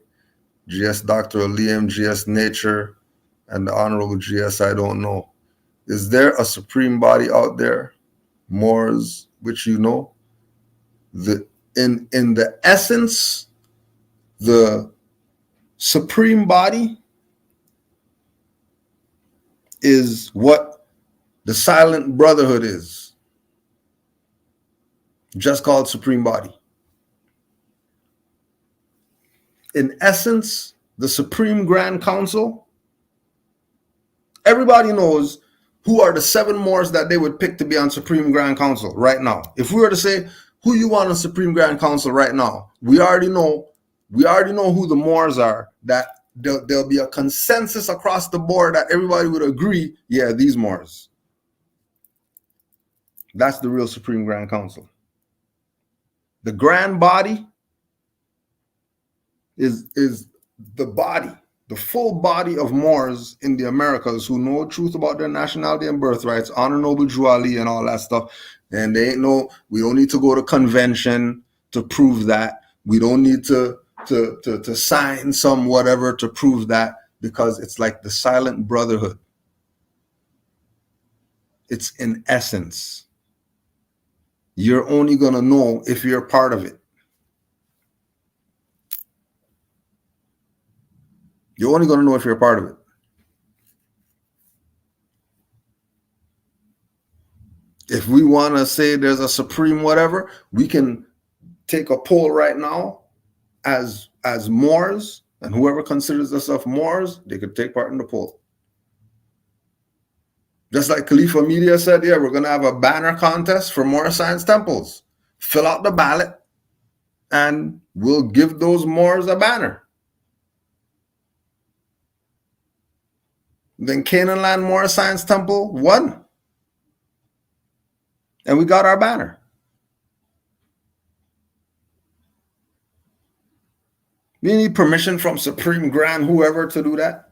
GS Dr. Liam, GS Nature, and the Honorable GS I don't know? Is there a supreme body out there, Moors, which you know? In the essence, the supreme body is what the silent brotherhood is, just called supreme body. In essence, the Supreme Grand Council, everybody knows who are the 7 Moors that they would pick to be on Supreme Grand Council right now. If we were to say who you want on Supreme Grand Council right now, we already know who the Moors are, that there'll be a consensus across the board that everybody would agree, yeah, these Moors. That's the real Supreme Grand Council. The grand body is the body, the full body of Moors in the Americas who know the truth about their nationality and birthrights, honor Noble Drew Ali and all that stuff. And we don't need to go to convention to prove that. We don't need to sign some whatever to prove that, because it's like the silent brotherhood. It's in essence. You're only going to know if you're part of it. You're only going to know if you're a part of it. If we want to say there's a supreme whatever, we can take a poll right now as Moors, and whoever considers themselves Moors, they could take part in the poll. Just like Khalifa Media said, yeah, we're going to have a banner contest for Moor Science temples. Fill out the ballot, and we'll give those Moors a banner. Then Canaanland Moor Science Temple won. And we got our banner. We need permission from Supreme Grand whoever to do that,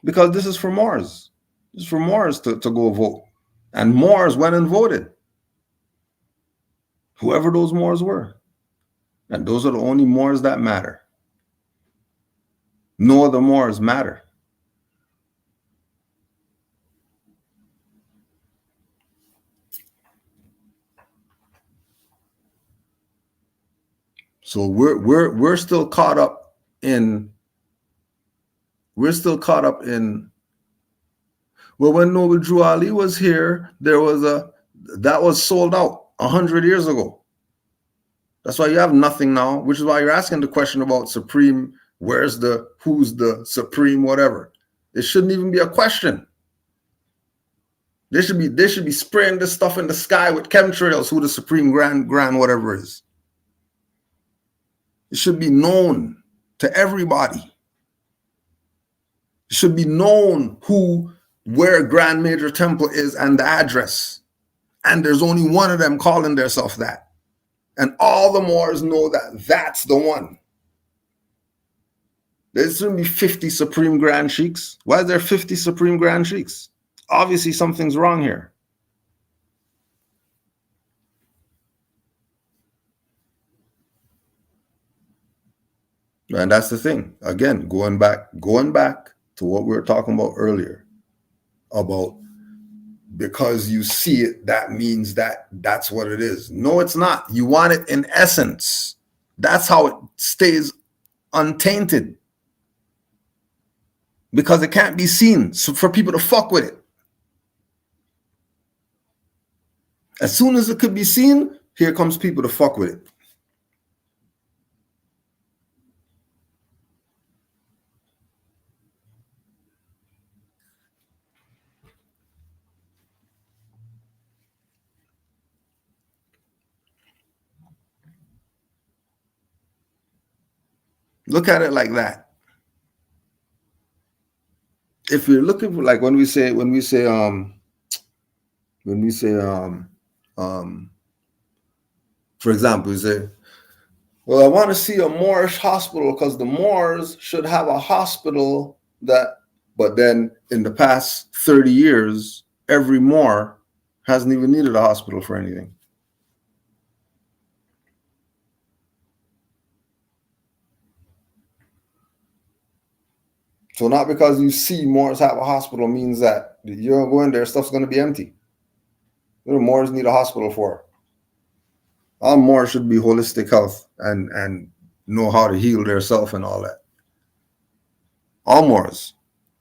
because this is for Moors. This is for Moors to go vote. And Moors went and voted. Whoever those Moors were. And those are the only Moors that matter. No other Moors matter. So we're still caught up in well, when Noble Drew Ali was here, that was sold out 100 years ago. That's why you have nothing now, which is why you're asking the question about supreme, who's the supreme whatever. It shouldn't even be a question. They should be spraying this stuff in the sky with chemtrails who the supreme grand whatever is. It should be known to everybody. It should be known where Grand Major Temple is and the address. And there's only one of them calling themselves that. And all the Moors know that that's the one. There shouldn't be 50 Supreme Grand Sheiks. Why is there 50 Supreme Grand Sheiks? Obviously something's wrong here. And that's the thing. Again, going back to what we were talking about earlier, about because you see it, that means that's what it is. No, it's not. You want it in essence. That's how it stays untainted. Because it can't be seen, so for people to fuck with it. As soon as it could be seen, here comes people to fuck with it. Look at it like that. If you're looking for, like, when we say for example, we say, well, I want to see a Moorish hospital because the Moors should have a hospital that, but then in the past 30 years, every Moor hasn't even needed a hospital for anything. So not because you see Moors have a hospital means that you're going to go in there, stuff's going to be empty. What do Moors need a hospital for? All Moors should be holistic health and know how to heal themselves and all that. All Moors.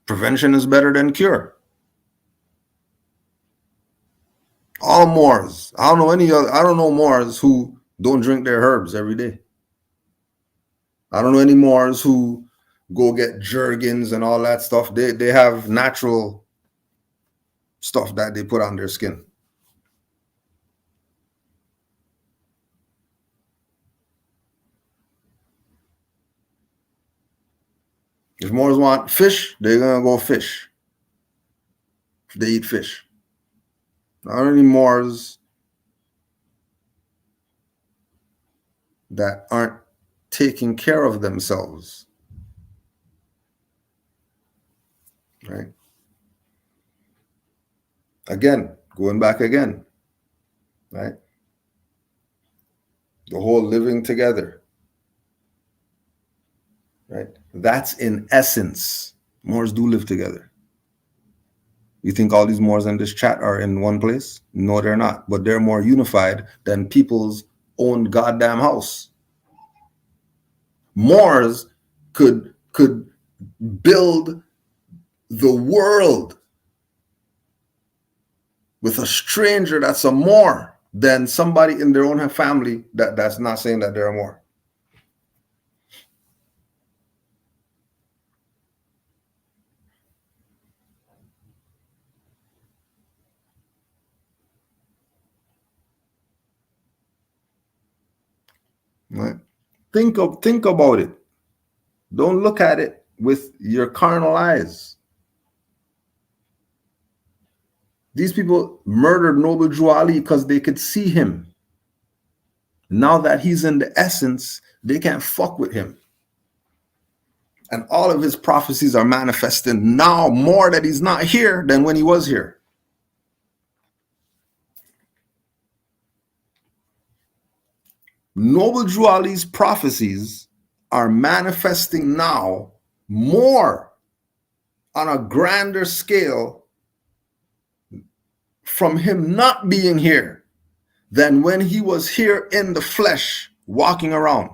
Prevention is better than cure. All Moors. I don't know Moors who don't drink their herbs every day. I don't know any Moors who go get jergens and all that stuff. They have natural stuff that they put on their skin. If Moors want fish, they're gonna go fish. They eat fish. Not only Moors that aren't taking care of themselves, right? Again, going back again, right? The whole living together, right? That's in essence. Moors do live together. You think all these Moors in this chat are in one place? No, they're not. But they're more unified than people's own goddamn house. Moors could build the world with a stranger that's a Moor than somebody in their own family that's not saying that they're a Moor. Right? Think about it. Don't look at it with your carnal eyes. These people murdered Noble Drew Ali because they could see him. Now that he's in the essence, they can't fuck with him. And all of his prophecies are manifesting now more that he's not here than when he was here. Noble Drew Ali's prophecies are manifesting now more on a grander scale from him not being here than when he was here in the flesh walking around.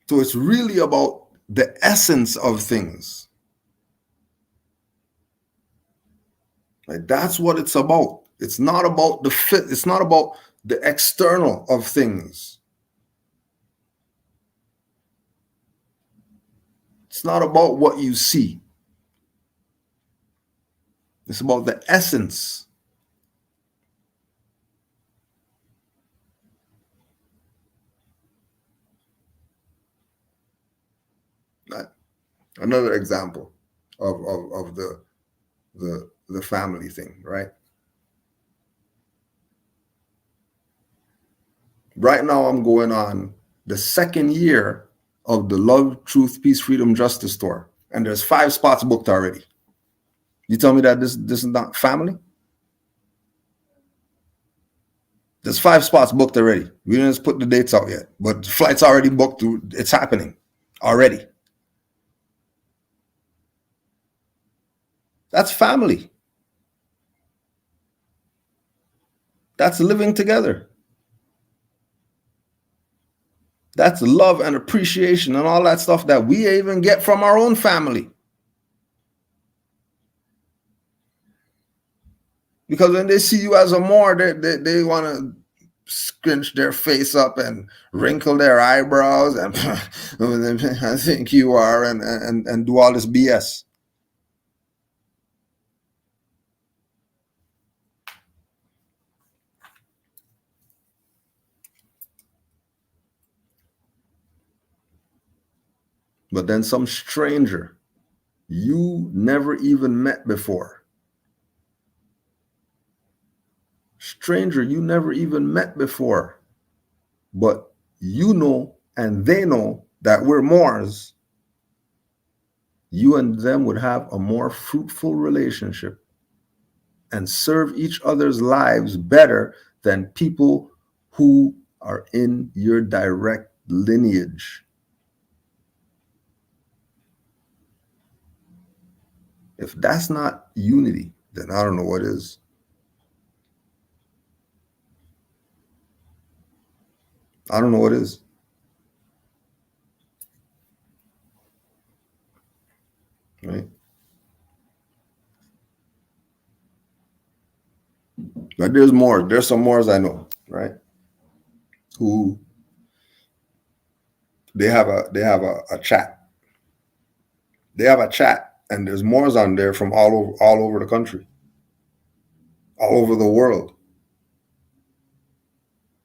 So it's really about the essence of things. Like, that's what it's about. It's not about the fit. It's not about the external of things. It's not about what you see. It's about the essence. Another example of the family thing, right? Right now, I'm going on the second year of the Love, Truth, Peace, Freedom, Justice tour, and there's 5 spots booked already. You tell me that this is not family? There's 5 spots booked already. We didn't just put the dates out yet, but the flight's already booked. It's happening already. That's family. That's living together. That's love and appreciation and all that stuff that we even get from our own family. Because when they see you as a Moor, they want to scrunch their face up and wrinkle their eyebrows and I think you are and do all this BS. But then some stranger you never even met before, but you know and they know that we're Moors, you and them would have a more fruitful relationship and serve each other's lives better than people who are in your direct lineage. If that's not unity, then I don't know what is. I don't know what is. Right? But there's more. There's some Moors I know, right? Who they have a chat. They have a chat, and there's Moors on there from all over the country, all over the world.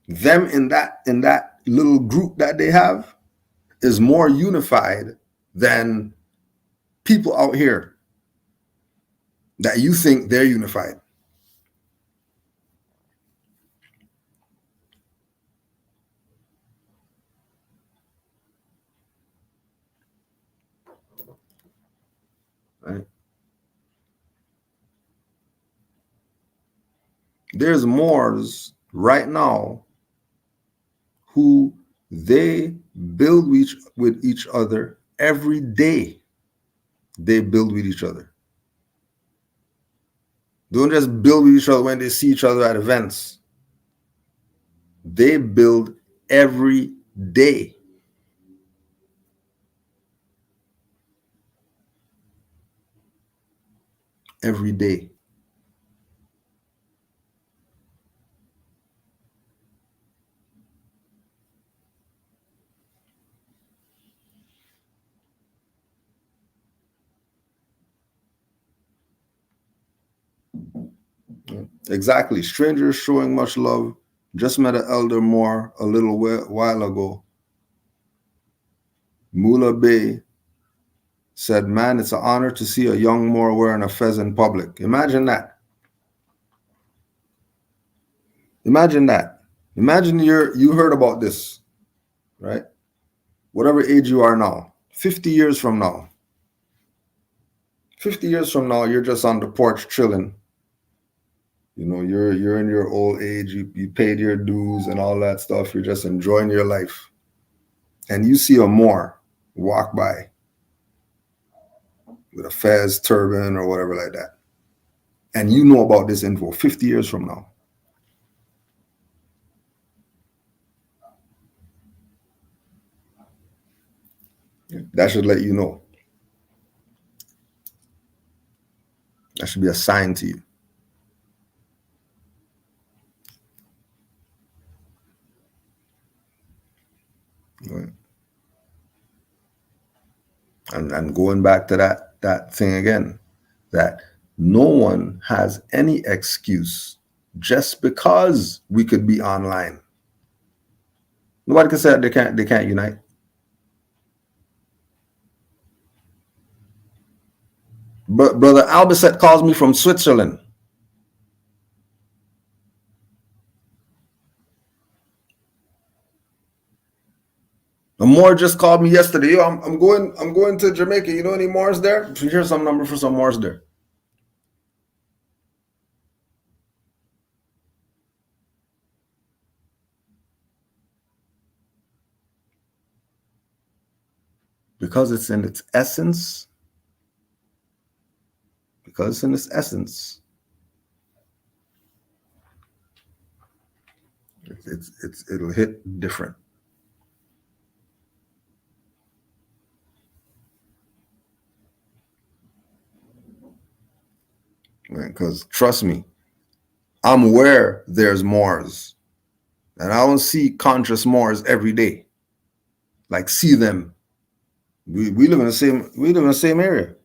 Them in that little group that they have is more unified than people out here that you think they're unified. Right? There's Moors right now who they build with each other every day. They build with each other. They don't just build with each other when they see each other at events. They build every day. Every day. Exactly. Strangers showing much love. Just met an elder Moor a little while ago. Mula Bay said, man, it's an honor to see a young Moor wearing a fez in public. Imagine that. Imagine that. Imagine you heard about this, right? Whatever age you are now, 50 years from now. 50 years from now, you're just on the porch chilling. You know, you're in your old age, you paid your dues and all that stuff. You're just enjoying your life. And you see a Moor walk by with a fez, turban, or whatever like that. And you know about this info 50 years from now. That should let you know. That should be a sign to you. Right. And going back to that thing again, that no one has any excuse just because we could be online. Nobody can say that they can't unite. But Brother Albacet calls me from Switzerland. A Moor just called me yesterday. Yo, I'm going to Jamaica. You know any Moors there? Here's some number for some Moors there. Because it's in its essence. Because it's in its essence. It'll hit different. Because trust me, I'm aware there's Moors, and I don't see conscious Moors every day. Like see them. We live in the same area.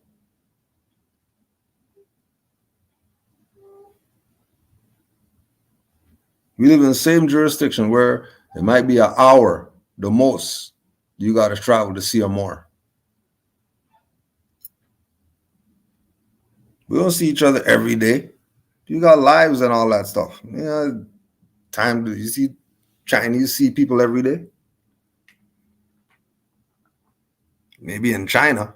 We live in the same jurisdiction where it might be an hour, the most, you got to travel to see a Moor. We don't see each other every day. You got lives and all that stuff. Yeah, time to you see Chinese see people every day. Maybe in China.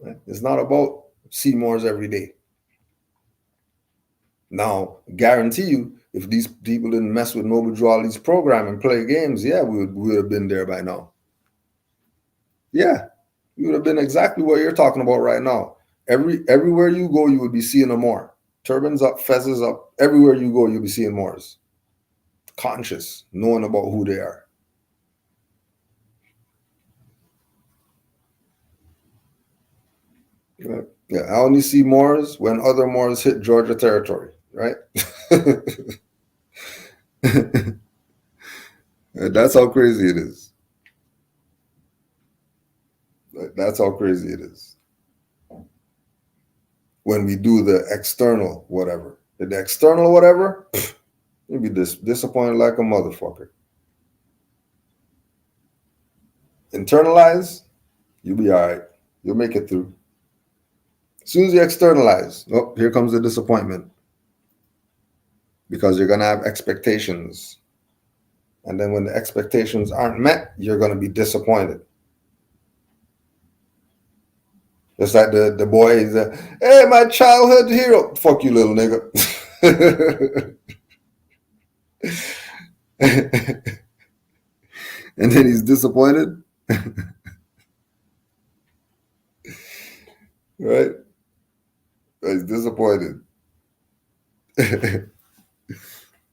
Right? It's not about see Moors every day. Now, guarantee you, if these people didn't mess with Noble Drawley's program and play games, yeah, we would have been there by now. Yeah, we would have been exactly what you're talking about right now. Everywhere you go, you would be seeing a Moor. Turbans up, fezzes up. Everywhere you go, you'll be seeing Moors. Conscious, knowing about who they are. Right? Yeah, I only see Moors when other Moors hit Georgia territory, right? That's how crazy it is. That's how crazy it is. When we do the external whatever. The external whatever, you'll be disappointed like a motherfucker. Internalize, you'll be all right. You'll make it through. As soon as you externalize, oh, here comes the disappointment. Because you're going to have expectations. And then when the expectations aren't met, you're going to be disappointed. Just like the boy is, hey, my childhood hero. Fuck you, little nigga. And then he's disappointed. Right? He's disappointed.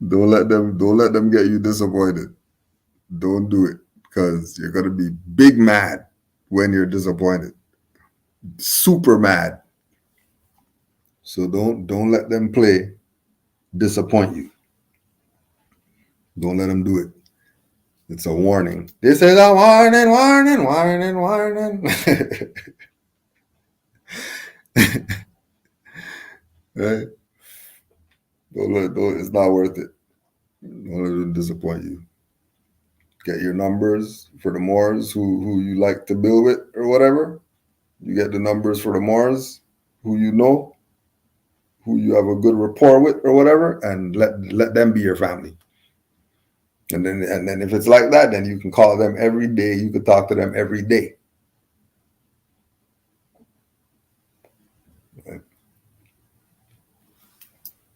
Don't let them get you disappointed. Don't do it, because you're gonna be big mad when you're disappointed. Super mad. So don't let them play disappoint you. Don't let them do it. It's a warning. This is a warning, warning, warning, warning. Right? It's not worth it. Don't let them disappoint you. Get your numbers for the Moors who you like to build with or whatever. You get the numbers for the Moors who you know, who you have a good rapport with or whatever, and let them be your family. And then if it's like that, then you can call them every day. You can talk to them every day.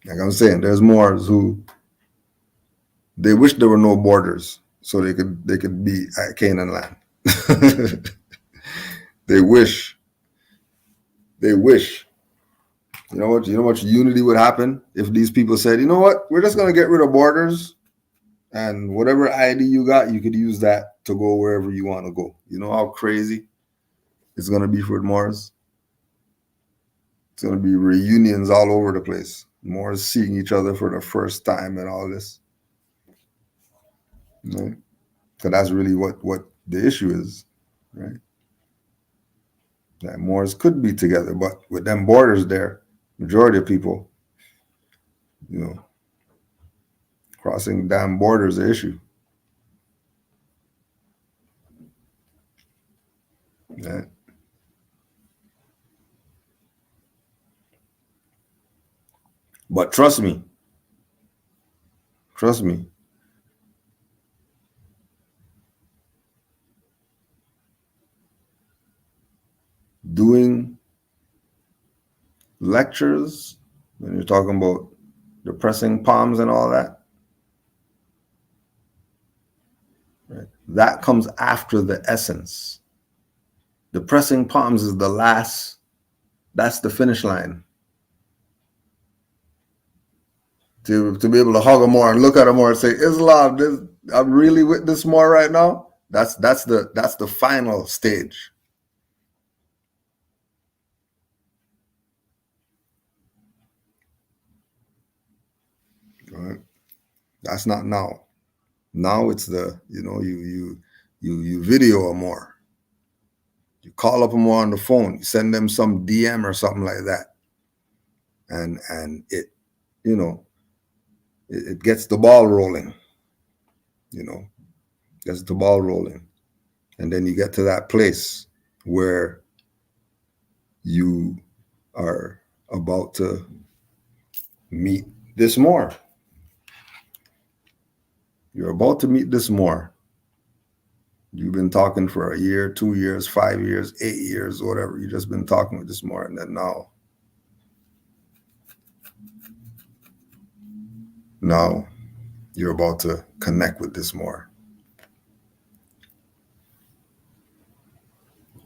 Like I'm saying, there's Moors who they wish there were no borders so they could be at Canaanland. They wish. You know what? You know much unity would happen if these people said, you know what? We're just gonna get rid of borders, and whatever ID you got, you could use that to go wherever you want to go. You know how crazy it's gonna be for Moors? It's gonna be reunions all over the place. Moors seeing each other for the first time and all this. Right? So that's really what the issue is, right? That Moors could be together, but with them borders there, majority of people, you know, crossing damn borders is an issue. Right? But trust me, doing lectures, when you're talking about depressing palms and all that, right? That comes after the essence. Depressing palms is the last, that's the finish line. To be able to hug a Moor and look at a Moor and say, Islam, I'm really with this Moor right now. That's the final stage. Right? That's not now. Now it's the, you know, you video a Moor. You call up a Moor on the phone, you send them some DM or something like that. And you know, it gets the ball rolling, gets the ball rolling. And then you get to that place where you are about to meet this Moor. You're about to meet this Moor. You've been talking for a year, 2 years, 5 years, 8 years, whatever. You've just been talking with this Moor. And then now you're about to connect with this Moor.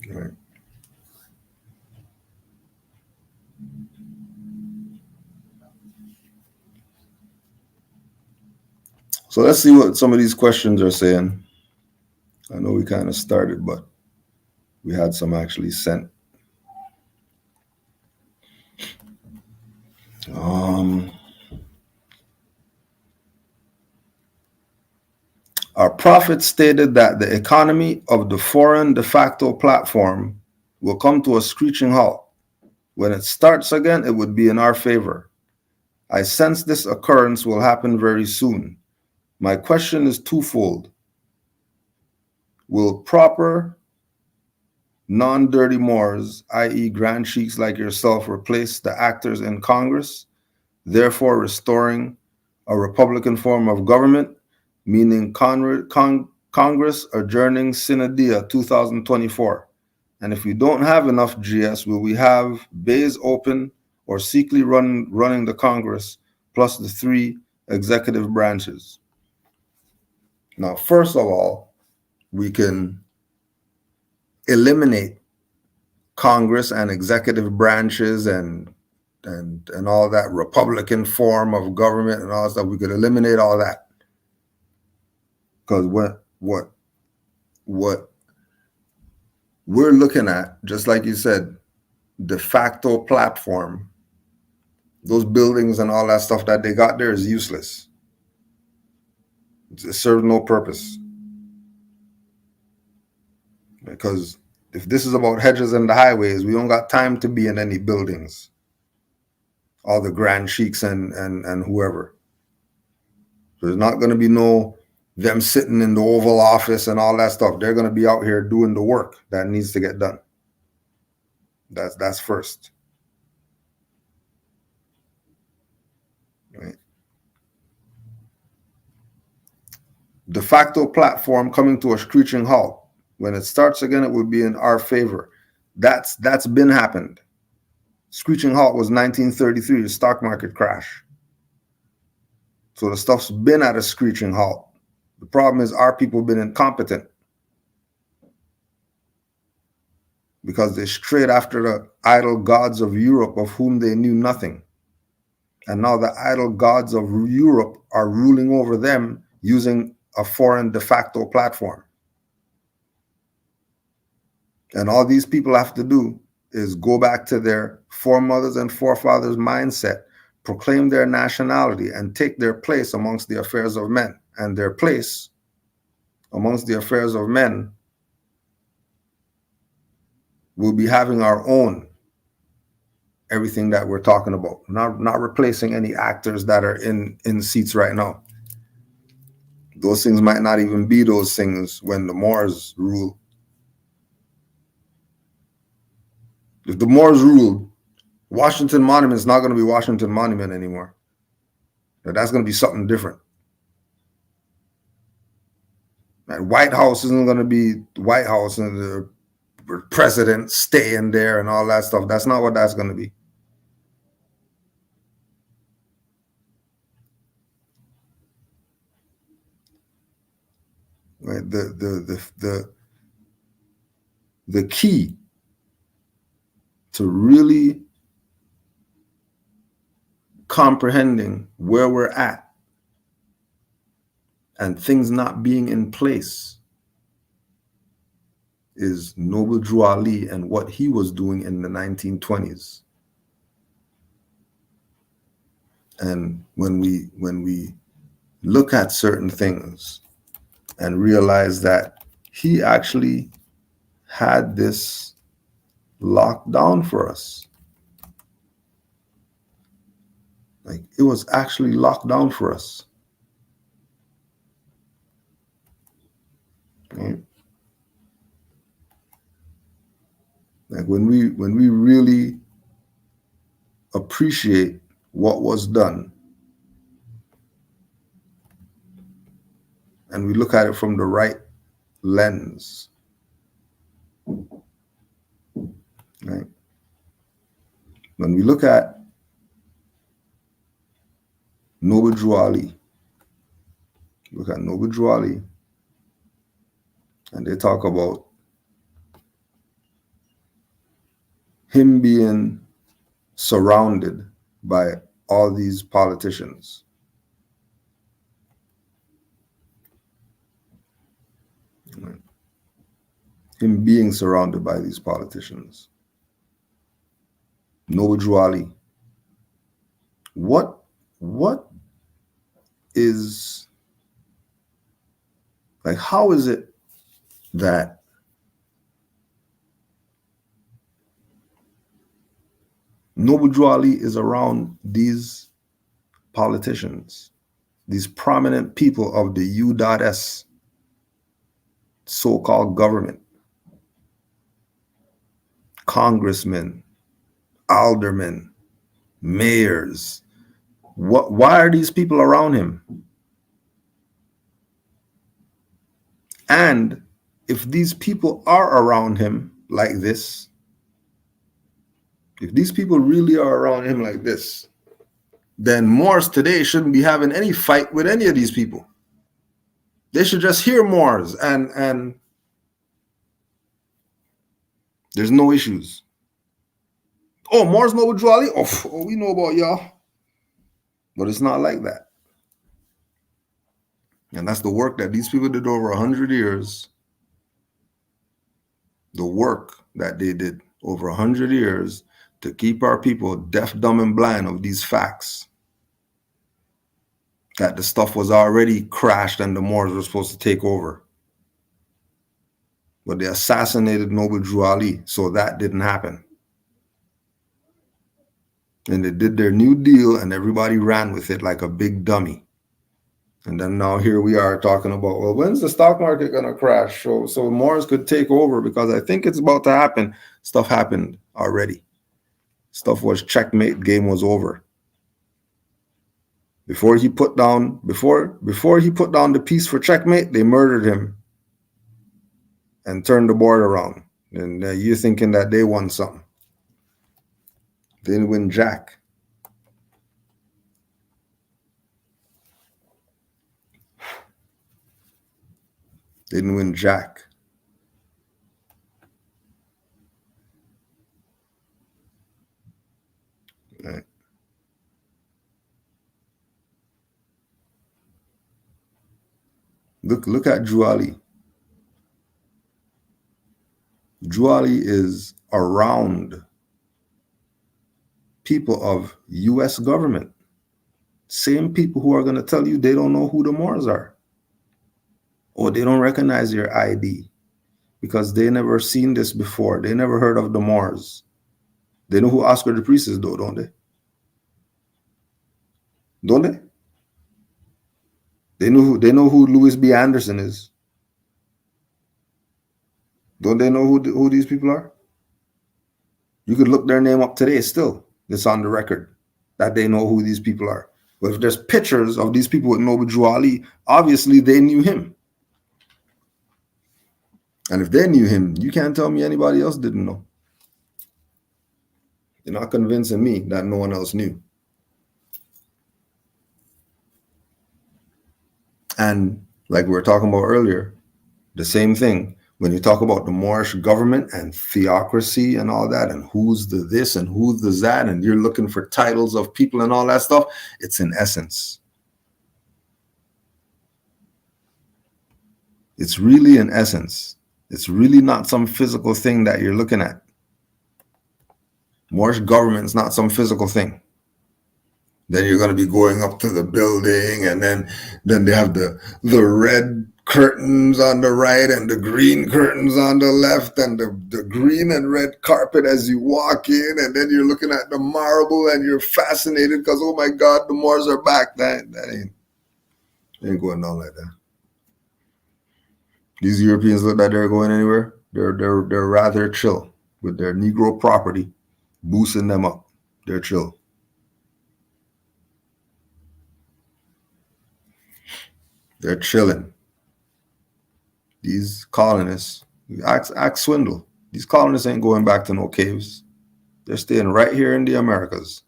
Right. So let's see what some of these questions are saying. I know we kind of started, but we had some actually sent. Our prophet stated that the economy of the foreign de facto platform will come to a screeching halt. When it starts again, it would be in our favor. I sense this occurrence will happen very soon. My question is twofold. Will proper, non-dirty Moors, i.e. grand sheiks like yourself, replace the actors in Congress, therefore restoring a Republican form of government, meaning Congress adjourning Sine Die 2024? And if we don't have enough GS, will we have bays open or secretly running the Congress plus the 3 executive branches? Now, first of all, we can eliminate Congress and executive branches and all that Republican form of government and all that stuff. We could eliminate all that. Because what we're looking at, just like you said, de facto platform, those buildings and all that stuff that they got there is useless. It serves no purpose. Because if this is about hedges and the highways, we don't got time to be in any buildings. All the grand sheiks and whoever. There's not going to be them sitting in the Oval Office and all that stuff. They're going to be out here doing the work that needs to get done. That's first. Right. De facto platform coming to a screeching halt. When it starts again, it will be in our favor. That's been happened. Screeching halt was 1933, the stock market crash. So the stuff's been at a screeching halt. The problem is our people have been incompetent because they strayed after the idol gods of Europe, of whom they knew nothing. And now the idol gods of Europe are ruling over them using a foreign de facto platform. And all these people have to do is go back to their foremothers and forefathers' mindset, proclaim their nationality, and take their place amongst the affairs of men. And their place amongst the affairs of men will be having our own everything that we're talking about, not replacing any actors that are in seats right now. Those things might not even be those things when the Moors rule. If the Moors ruled, Washington Monument is not going to be Washington Monument anymore. That's going to be something different. And White House isn't going to be White House and the president staying there and all that stuff. That's not what that's going to be. Right? The key to really comprehending where we're at and things not being in place is Noble Drew Ali and what he was doing in the 1920s. And when we look at certain things and realize that he actually had this locked down for us. Like, it was actually locked down for us. Right? Like, when we really appreciate what was done, and we look at it from the right lens, right? When we look at Noble Drew Ali, and they talk about him being surrounded by all these politicians. Right? Him being surrounded by these politicians. Noble Drew Ali. What is, like, how is it that Noble Drew Ali is around these politicians, these prominent people of the U.S. so-called government, congressmen, aldermen, mayors? Why are these people around him? And if these people are around him like this, if these people really are around him like this, then Moors today shouldn't be having any fight with any of these people. They should just hear Moors and there's no issues. Oh, Moors Noble Drew Ali? Oh, we know about y'all. But it's not like that. And that's the work that these people did over 100 years. The work that they did over 100 years to keep our people deaf, dumb, and blind of these facts. That the stuff was already crashed and the Moors were supposed to take over. But they assassinated Noble Drew Ali, so that didn't happen. And they did their New Deal and everybody ran with it like a big dummy. And then now here we are talking about, well, when's the stock market going to crash? So Moors could take over, because I think it's about to happen. Stuff happened already. Stuff was checkmate, game was over. Before he put down the piece for checkmate, they murdered him and turned the board around. And you're thinking that they won something. They didn't win jack. Didn't win jack. Right. Look at Drew Ali. Drew Ali is around people of U.S. government. Same people who are going to tell you they don't know who the Moors are. Or they don't recognize your ID because they never seen this before. They never heard of the Moors. They know who Oscar the Priest is, though, don't they? Don't they? They know who Louis B. Anderson is. Don't they know who these people are? You could look their name up today still. It's on the record that they know who these people are. But if there's pictures of these people with Noble Drew Ali, obviously they knew him. And if they knew him, you can't tell me anybody else didn't know. You're not convincing me that no one else knew. And like we were talking about earlier, the same thing. When you talk about the Moorish government and theocracy and all that, and who's the this and who's the that, and you're looking for titles of people and all that stuff, it's in essence. It's really in essence. It's really not some physical thing that you're looking at. Moorish government is not some physical thing. Then you're going to be going up to the building, and then they have the red curtains on the right and the green curtains on the left and the green and red carpet as you walk in, and then you're looking at the marble and you're fascinated because, oh my God, the Moors are back. That ain't going down like that. These Europeans look like they're going anywhere. They're rather chill with their Negro property, boosting them up. They're chill. They're chilling. These colonists, act swindle. These colonists ain't going back to no caves. They're staying right here in the Americas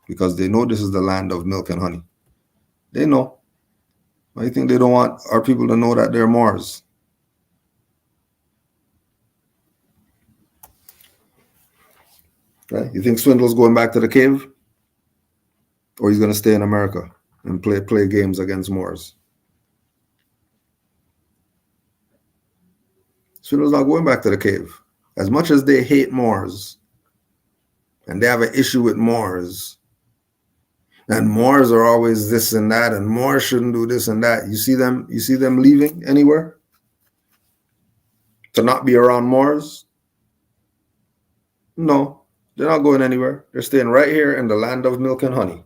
because they know this is the land of milk and honey. They know. Why do you think they don't want our people to know that they're Moors? Right? You think Swindle's going back to the cave? Or he's going to stay in America and play games against Moors? Swindle's not going back to the cave. As much as they hate Moors and they have an issue with Moors, and Moors are always this and that, and Moors shouldn't do this and that. You see them leaving anywhere to not be around Moors? No, they're not going anywhere. They're staying right here in the land of milk and honey.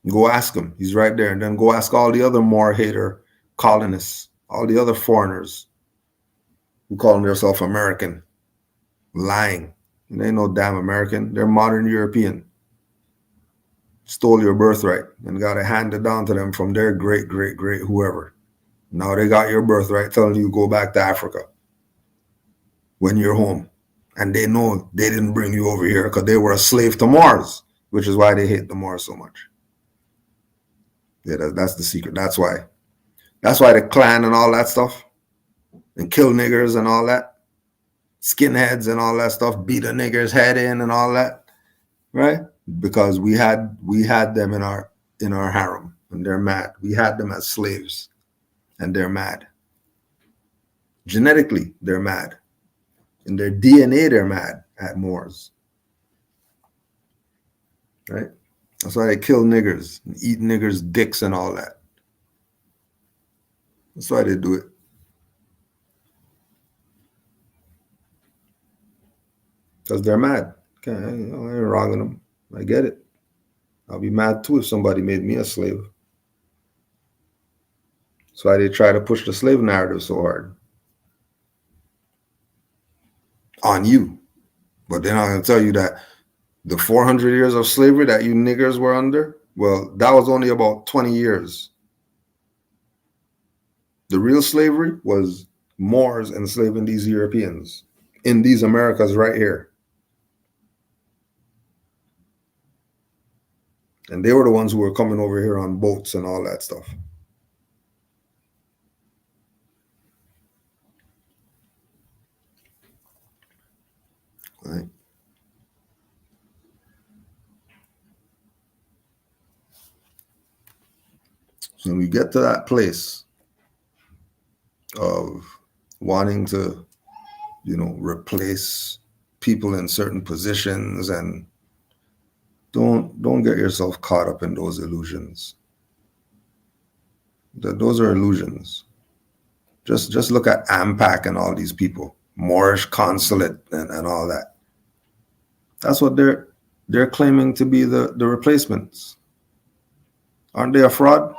Go ask him. He's right there. And then go ask all the other Moor hater colonists, all the other foreigners who call themselves American, lying. And they ain't no damn American. They're modern European. Stole your birthright and got it handed down to them from their great, great, great whoever. Now they got your birthright telling you go back to Africa when you're home. And they know they didn't bring you over here because they were a slave to Moors, which is why they hate the Moors so much. Yeah, that's the secret. That's why the Klan and all that stuff, and kill niggers and all that, skinheads and all that stuff, beat a nigger's head in and all that, right? Because we had them in our harem, and they're mad. We had them as slaves, and they're mad. Genetically, they're mad. In their DNA, they're mad at Moors, right? That's why they kill niggers and eat niggers' dicks and all that. That's why they do it. Because they're mad. Okay, I ain't wronging them. I get it. I'll be mad too if somebody made me a slave. That's why they try to push the slave narrative so hard on you. But they're not going to tell you that the 400 years of slavery that you niggers were under, well, that was only about 20 years. The real slavery was Moors enslaving these Europeans in these Americas right here. And they were the ones who were coming over here on boats and all that stuff. Right? So when we get to that place of wanting to, replace people in certain positions, and don't get yourself caught up in those illusions. Those are illusions. Just look at AMPAC and all these people, Moorish consulate and all that. That's what they're claiming to be the replacements. Aren't they a fraud?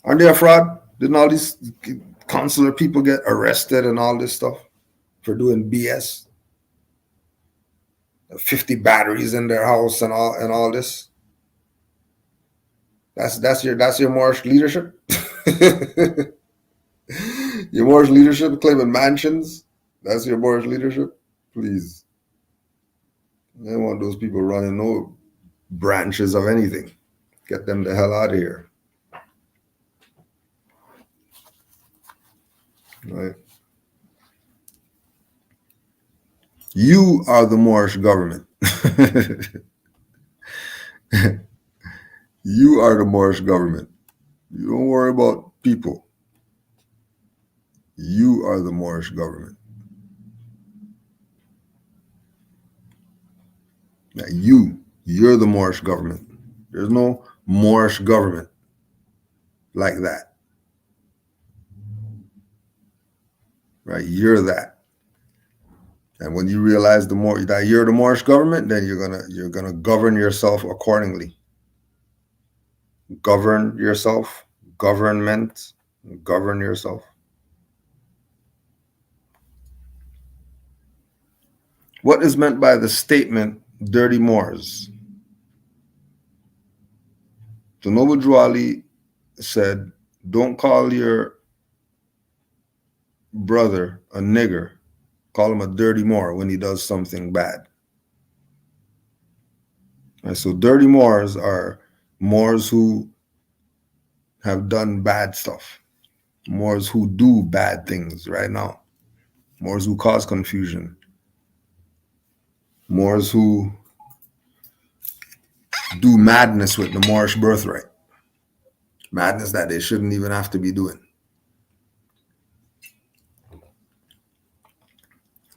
Aren't they a fraud? Didn't all these consular people get arrested and all this stuff for doing BS? 50 batteries in their house and all this. That's your Moorish leadership. Your Moorish leadership claiming mansions. That's your Moorish leadership. Please, I don't want those people running no branches of anything. Get them the hell out of here. Right? You are the Moorish government. You are the Moorish government. You don't worry about people. You are the Moorish government. Now you're the Moorish government. There's no Moorish government. like that, right? You're that. And when you realize that you're the Moorish government, then you're gonna govern yourself accordingly. Govern yourself, government, govern yourself. What is meant by the statement dirty Moors? The Noble Drew Ali said, don't call your brother a nigger, call him a dirty Moor when he does something bad. Right, so dirty Moors are Moors who have done bad stuff, Moors who do bad things right now, Moors who cause confusion, Moors who do madness with the Moorish birthright, madness that they shouldn't even have to be doing.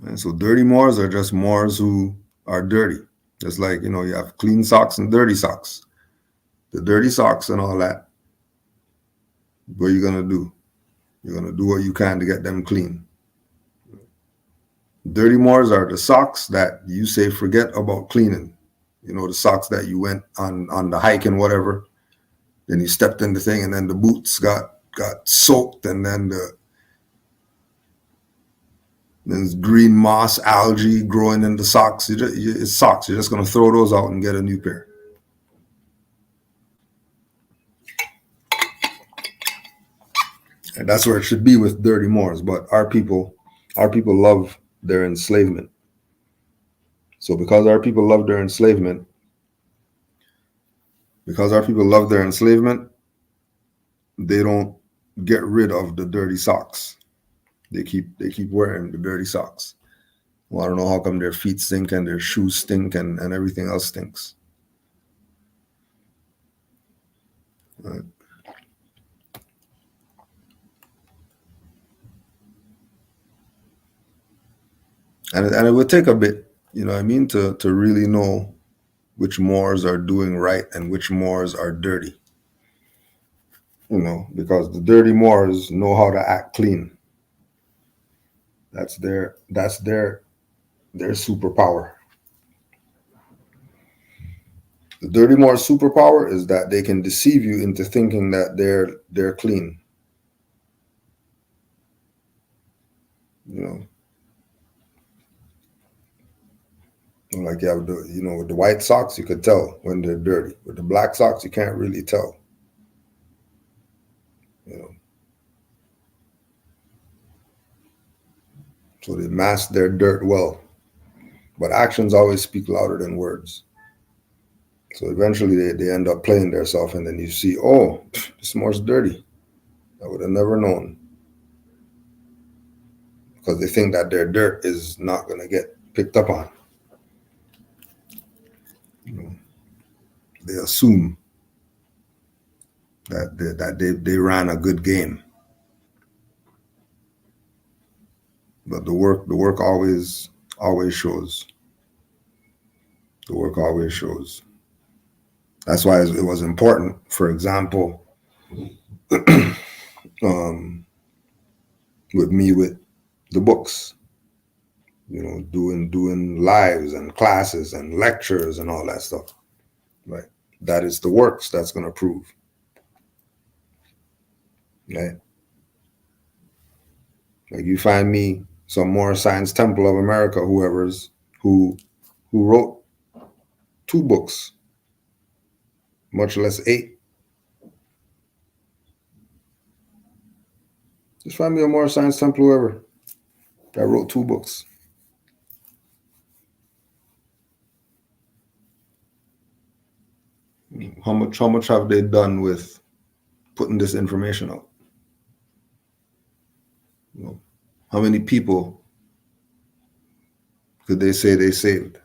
And so dirty Moors are just Moors who are dirty. Just like, you have clean socks and dirty socks. The dirty socks and all that, what are you going to do? You're going to do what you can to get them clean. Dirty Moors are the socks that you say forget about cleaning. The socks that you went on the hike and whatever. Then you stepped in the thing and then the boots got soaked and then there's green moss, algae growing in the socks. It's socks. You're just going to throw those out and get a new pair. And that's where it should be with dirty Moors. But our people love their enslavement. So because our people love their enslavement, they don't get rid of the dirty socks. They keep wearing the dirty socks. Well, I don't know how come their feet stink and their shoes stink and everything else stinks. Right. And it would take a bit, to really know which Moors are doing right and which Moors are dirty. Because the dirty Moors know how to act clean. That's their superpower. The dirty Moors' superpower is that they can deceive you into thinking that they're clean. Like you have with the white socks, you could tell when they're dirty. With the black socks, you can't really tell. So they mask their dirt well. But actions always speak louder than words. So eventually they end up playing themselves, and then you see, oh, this Moor's dirty. I would have never known. Because they think that their dirt is not going to get picked up on. They assume that they ran a good game. But the work always shows. The work always shows. That's why it was important, for example, with me with the books, doing lives and classes and lectures and all that stuff. Right. That is the works that's going to prove. Right. Like you find me some more Science Temple of America, who wrote 2 books, much less 8. Just find me a more Science Temple whoever that wrote 2 books. How much have they done with putting this information out? How many people could they say they saved?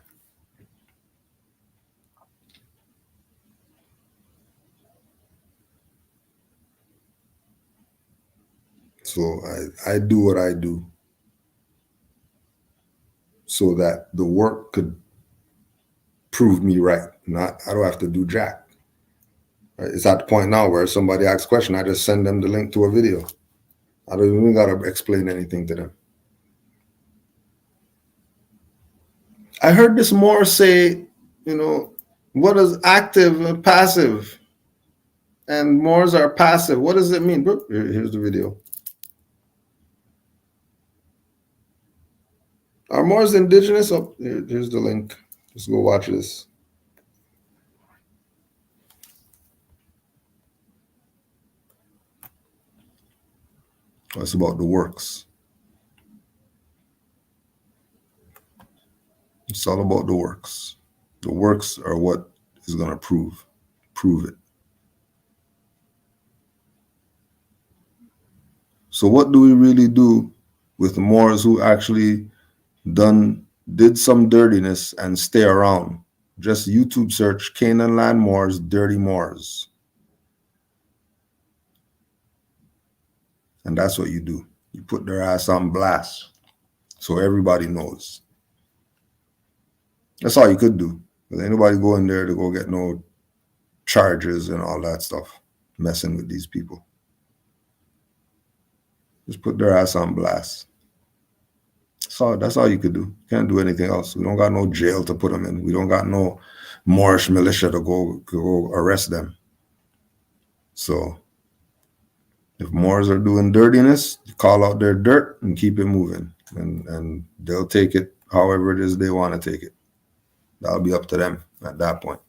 So I do what I do so that the work could prove me right. I don't have to do jack. It's at the point now where somebody asks a question, I just send them the link to a video. I don't even got to explain anything to them. I heard this Moor say, what is active and passive? And Moors are passive. What does it mean? Here's the video. Are Moors indigenous? Oh, here's the link. Let's go watch this. It's about the works. It's all about the works. The works are what is going to prove it. So what do we really do with the Moors who actually did some dirtiness and stay around? Just YouTube search Canaanland Moors, dirty Moors. And that's what you do. You put their ass on blast so everybody knows. That's all you could do. Because ain't nobody going there to go get no charges and all that stuff, messing with these people. Just put their ass on blast. So that's all you could do. Can't do anything else. We don't got no jail to put them in. We don't got no Moorish militia to go arrest them. So if Moors are doing dirtiness, you call out their dirt and keep it moving. And they'll take it however it is they want to take it. That'll be up to them at that point.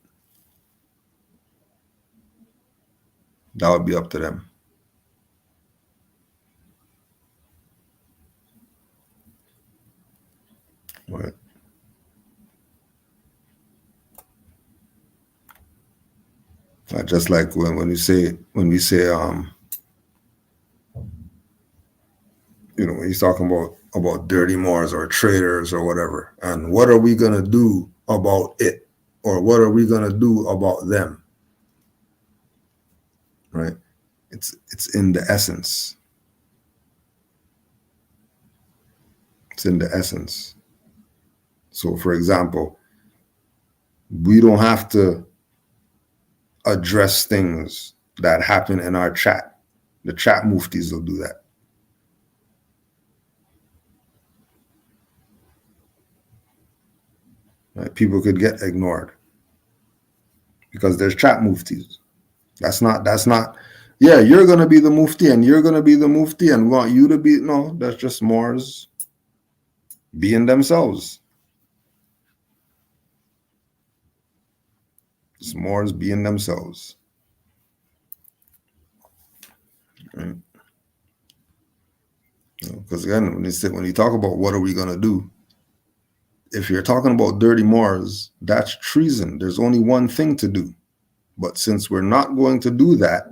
That would be up to them. Right. Just like when we say when he's talking about dirty Moors or traitors or whatever, and what are we gonna do about it, or what are we gonna do about them? Right? It's in the essence. It's in the essence. So, for example, we don't have to address things that happen in our chat. The chat muftis will do that. Right? People could get ignored because there's chat muftis. That's not, yeah, you're going to be the mufti and you're going to be the mufti and we want you to be, no, that's just Moors being themselves. It's Moors being themselves. Right? Because again, when you talk about what are we going to do, if you're talking about dirty Moors, that's treason. There's only one thing to do. But since we're not going to do that,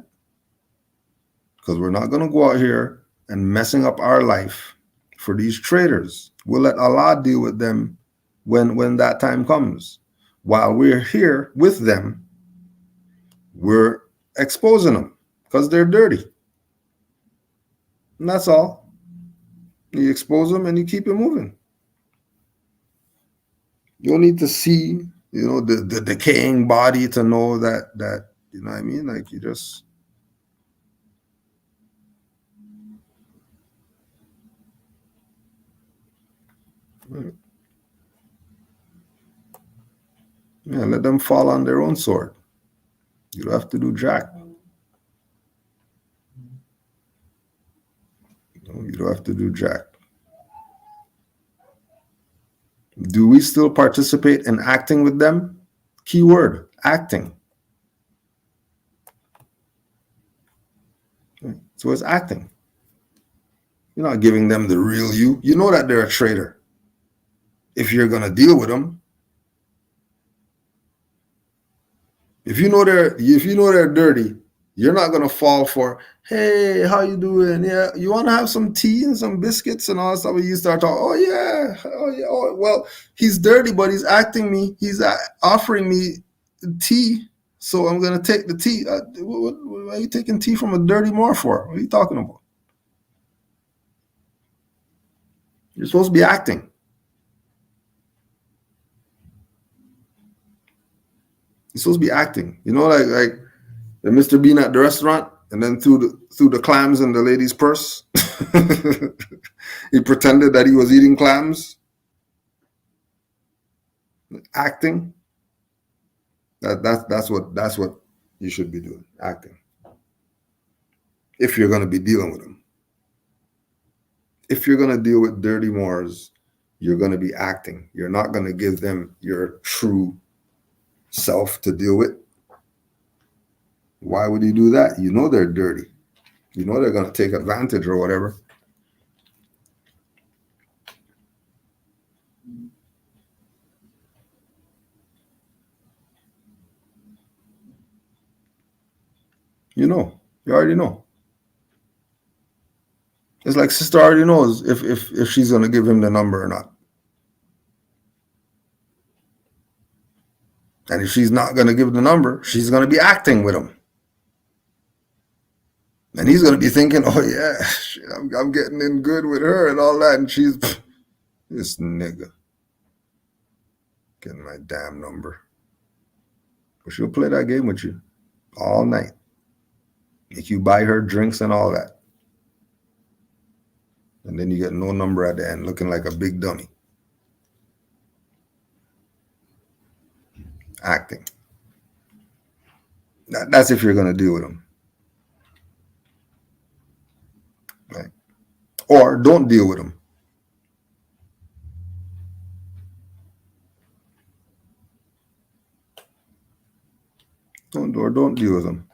because we're not going to go out here and messing up our life for these traitors, we'll let Allah deal with them when that time comes. While we're here with them, we're exposing them because they're dirty. And that's all. You expose them and you keep it moving. You don't need to see, the decaying body to know that, you know what I mean? Like you just. Yeah, let them fall on their own sword. You don't have to do jack. You don't have to do jack. Do we still participate in acting with them? Keyword, acting. So it's acting. You're not giving them the real you. You know that they're a traitor. If you're going to deal with them. If you know they're dirty, you're not going to fall for, hey, how you doing? Yeah, you want to have some tea and some biscuits and all that stuff? You start talking, oh yeah, oh, well, he's dirty, but he's he's offering me tea, so I'm going to take the tea. What are you taking tea from a dirty Moor for? What are you talking about? You're supposed to be acting. You're supposed to be acting. Like And Mr. Bean at the restaurant, and then threw the clams in the lady's purse. He pretended that he was eating clams, acting. That's what you should be doing, acting. If you're going to be dealing with them, if you're going to deal with dirty Moors, you're going to be acting. You're not going to give them your true self to deal with. Why would you do that? You know they're dirty. You know they're going to take advantage or whatever. You know. You already know. It's like sister already knows if she's going to give him the number or not. And if she's not going to give the number, she's going to be acting with him. And he's going to be thinking, oh, yeah, shit, I'm getting in good with her and all that. And she's, this nigga, getting my damn number. But she'll play that game with you all night. Make you buy her drinks and all that. And then you get no number at the end, looking like a big dummy. Acting. That's if you're going to deal with them. Right? Or don't deal with them. Don't deal with them.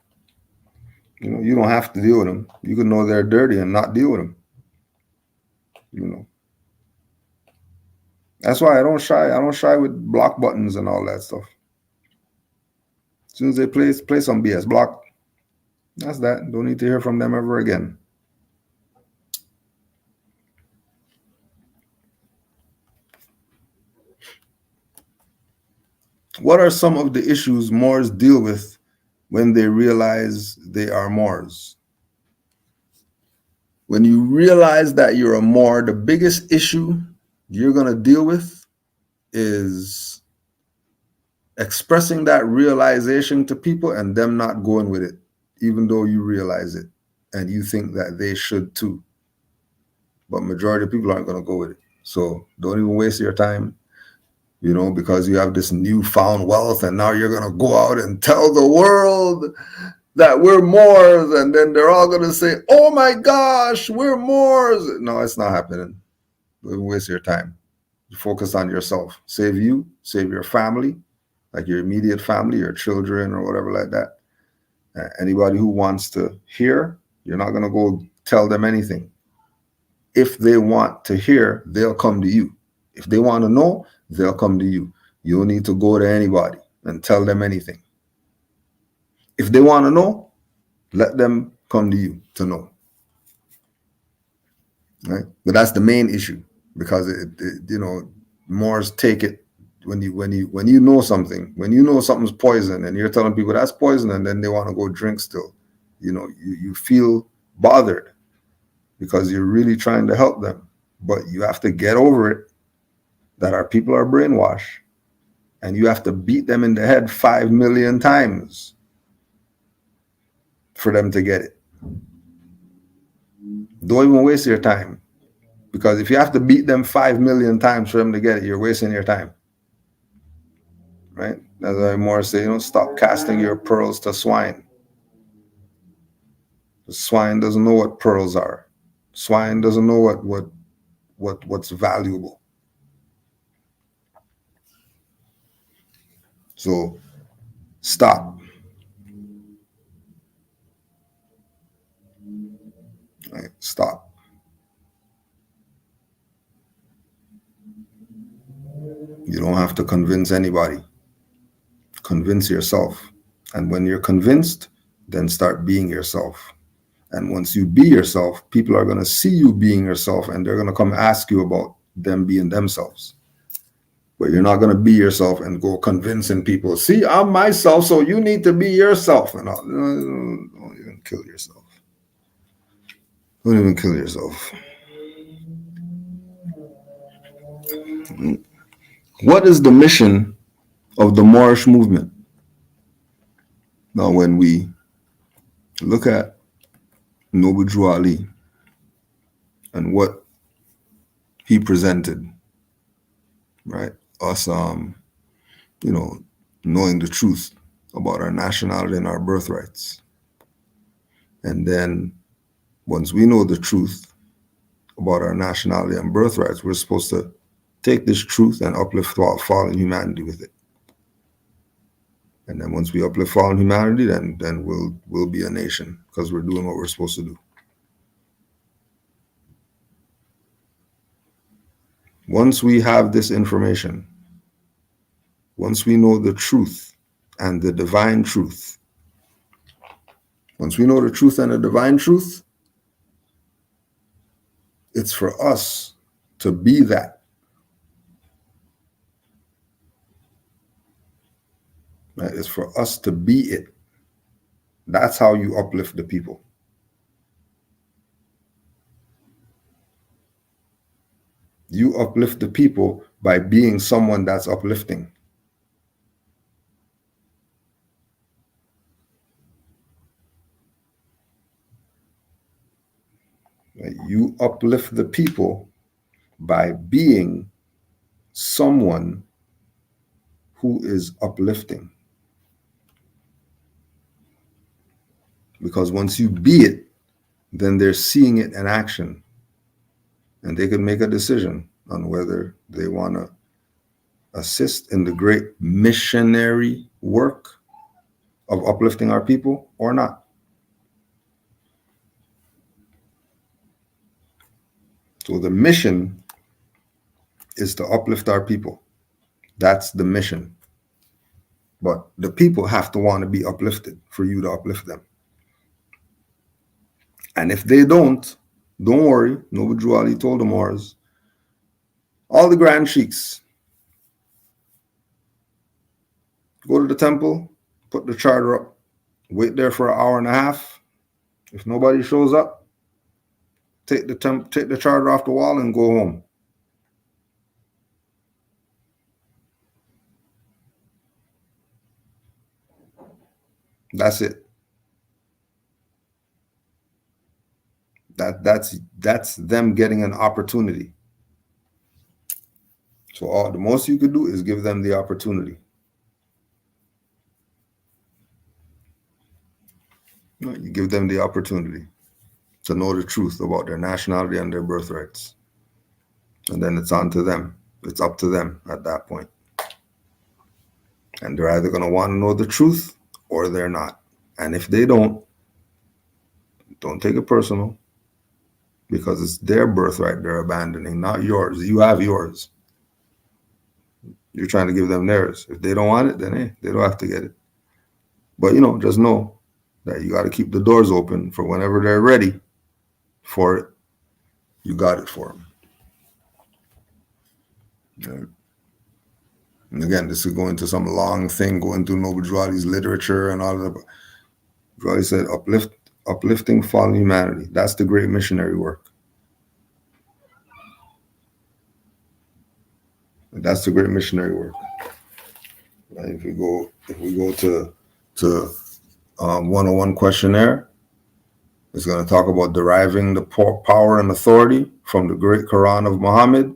You know, you don't have to deal with them. You can know they're dirty and not deal with them. You know. That's why I don't shy with block buttons and all that stuff. As soon as they play some BS, block. That's that. Don't need to hear from them ever again. What are some of the issues Moors deal with when they realize they are Moors? When you realize that you're a Moor, the biggest issue you're going to deal with is expressing that realization to people and them not going with it, even though you realize it and you think that they should too. But majority of people aren't going to go with it. So don't even waste your time, you know, because you have this newfound wealth and now you're going to go out and tell the world that we're Moors, and then they're all going to say, oh my gosh, we're Moors. No, it's not happening. Don't waste your time. You focus on yourself. Save you, save your family, like your immediate family, your children or whatever like that. Anybody who wants to hear, you're not going to go tell them anything. If they want to hear, they'll come to you. If they want to know, they'll come to you. You don't need to go to anybody and tell them anything. If they want to know, let them come to you to know. Right? But that's the main issue, because it you know, Moors take it when you know something, when you know something's poison and you're telling people that's poison, and then they want to go drink still. You know, you feel bothered because you're really trying to help them. But you have to get over it that our people are brainwashed, and you have to beat them in the head 5 million times for them to get it. Don't even waste your time, because if you have to beat them 5 million times for them to get it, you're wasting your time. Right? That's why Moore say, you know, stop casting your pearls to swine. The swine doesn't know what pearls are. Swine doesn't know what's valuable. So stop. Right? Stop. You don't have to convince anybody. Convince yourself. And when you're convinced, then start being yourself. And once you be yourself, people are going to see you being yourself, and they're going to come ask you about them being themselves. But you're not going to be yourself and go convincing people, see, I'm myself, so you need to be yourself. And all. Don't even kill yourself. Don't even kill yourself. What is the mission of the Moorish movement? Now, when we Look at Noble Drew Ali and what he presented, right? Us, knowing the truth about our nationality and our birthrights. And then once we know the truth about our nationality and birthrights, we're supposed to take this truth and uplift fallen humanity with it. And then once we uplift fallen humanity, then we'll be a nation because we're doing what we're supposed to do. Once we have this information, once we know the truth and the divine truth, once we know the truth and the divine truth, it's for us to be that. Right? It's for us to be it. That's how you uplift the people. You uplift the people by being someone that's uplifting. Right? You uplift the people by being someone who is uplifting. Because once you be it, then they're seeing it in action. And they can make a decision on whether they want to assist in the great missionary work of uplifting our people or not. So the mission is to uplift our people. That's the mission. But the people have to want to be uplifted for you to uplift them. And if they don't worry. Noble Drew Ali told the Moors, all the grand sheiks, go to the temple, put the charter up, wait there for an hour and a half. If nobody shows up, take the charter off the wall and go home. That's it. That's them getting an opportunity. So the most you could do is give them the opportunity. You give them the opportunity to know the truth about their nationality and their birthrights. And then it's on to them. It's up to them at that point. And they're either going to want to know the truth or they're not. And if they don't take it personal, because it's their birthright they're abandoning, not yours. You have yours. You're trying to give them theirs. If they don't want it, then hey, they don't have to get it. But, just know that you got to keep the doors open for whenever they're ready for it. You got it for them. Yeah. And again, this is going to some long thing, going through Noble Drew Ali's literature and all of that. Drew Ali said, uplifting fallen humanity. That's the great missionary work. And that's the great missionary work. Right? If we go to 101 questionnaire, it's going to talk about deriving the power and authority from the great Quran of Muhammad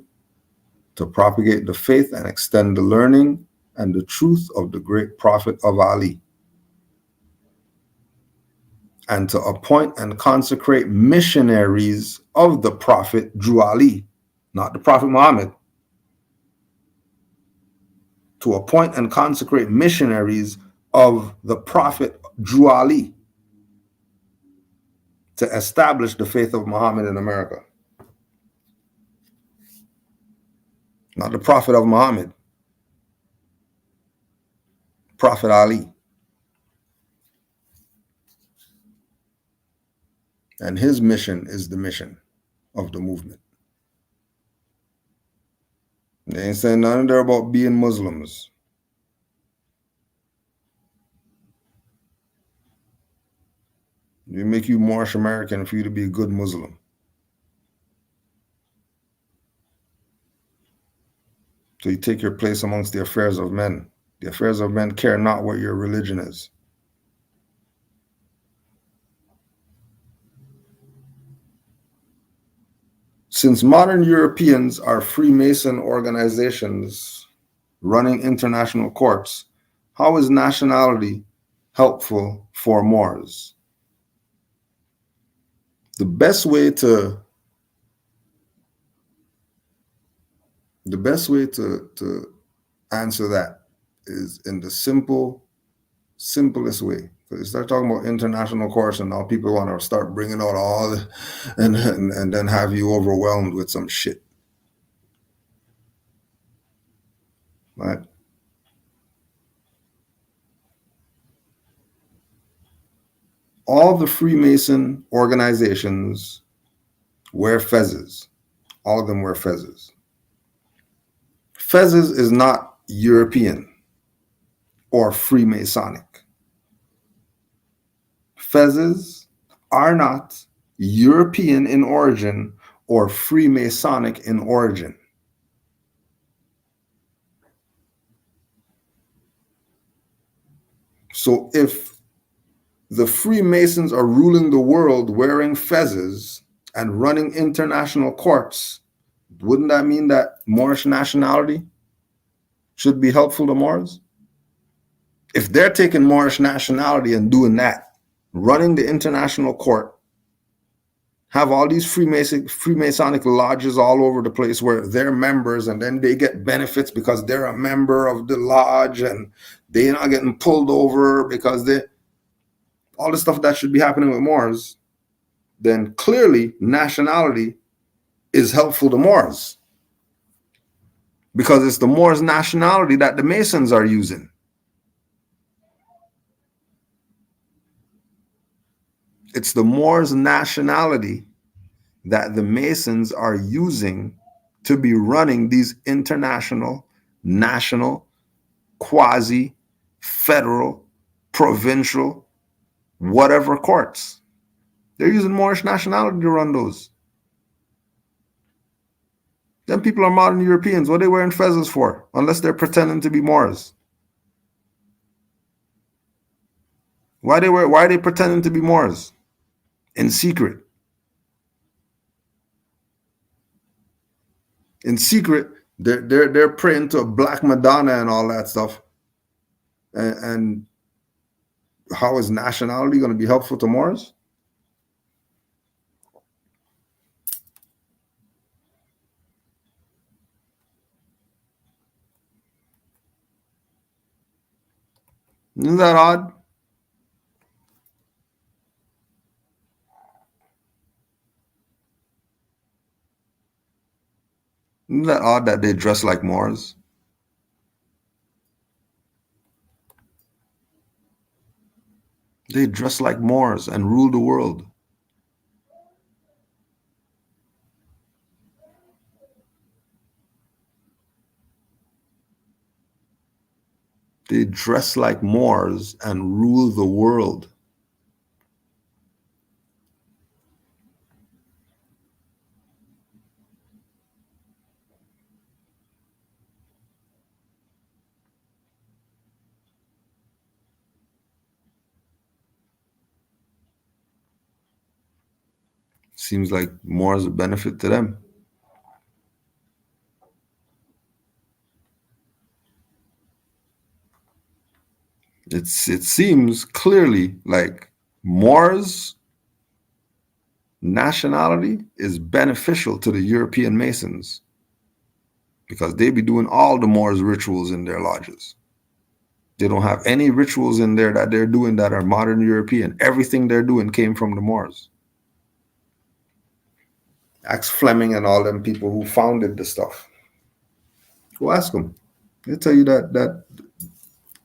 to propagate the faith and extend the learning and the truth of the great prophet of Ali, and to appoint and consecrate missionaries of the prophet Drew Ali, not the prophet Muhammad. To appoint and consecrate missionaries of the prophet Drew Ali to establish the faith of Muhammad in America. Not the prophet of Muhammad, Prophet Ali. And his mission is the mission of the movement. They ain't saying nothing there about being Muslims. They make you Moorish American for you to be a good Muslim. So you take your place amongst the affairs of men. The affairs of men care not what your religion is. Since modern Europeans are Freemason organizations running international courts, how is nationality helpful for Moors? The best way to answer that is in the simplest way. Because you start talking about international courts, and now people want to start bringing out all the, and then have you overwhelmed with some shit. Right? All the Freemason organizations wear fezzes. All of them wear fezzes. Fezzes is not European or Freemasonic. Fezzes are not European in origin or Freemasonic in origin. So if the Freemasons are ruling the world wearing fezzes and running international courts, wouldn't that mean that Moorish nationality should be helpful to Moors? If they're taking Moorish nationality and doing that, running the international court, have all these Freemasonic lodges all over the place where they're members, and then they get benefits because they're a member of the lodge, and they're not getting pulled over because they, all the stuff that should be happening with Moors, then clearly nationality is helpful to Moors, because it's the Moors nationality that the Masons are using. It's the Moors nationality that the Masons are using to be running these international, national, quasi, federal, provincial, whatever courts. They're using Moorish nationality to run those. Then people are modern Europeans. What are they wearing fezzes for? Unless they're pretending to be Moors. Why are they pretending to be Moors? In secret. In secret, they're praying to a Black Madonna and all that stuff. And how is nationality going to be helpful to Moors? Isn't that odd? Isn't that odd that they dress like Moors? They dress like Moors and rule the world. They dress like Moors and rule the world. Seems like more is a benefit to them. It seems clearly like Moors' nationality is beneficial to the European Masons, because they be doing all the Moors' rituals in their lodges. They don't have any rituals in there that they're doing that are modern European. Everything they're doing came from the Moors. Ask Fleming and all them people who founded the stuff. Go ask them. They'll tell you that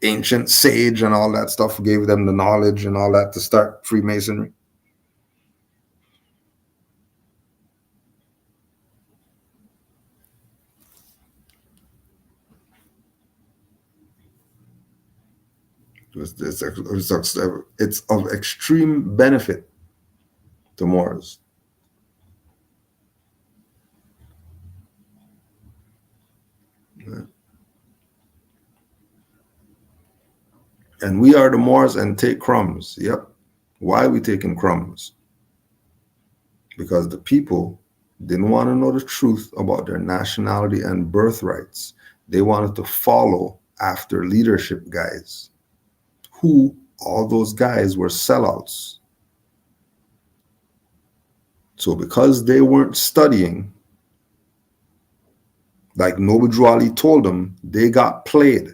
ancient sage and all that stuff gave them the knowledge and all that to start Freemasonry. It's of extreme benefit to Moors. And we are the Moors and take crumbs. Yep. Why are we taking crumbs? Because the people didn't want to know the truth about their nationality and birthrights. They wanted to follow after leadership guys, who all those guys were sellouts. So because they weren't studying, like Noble Drew Ali told them, they got played.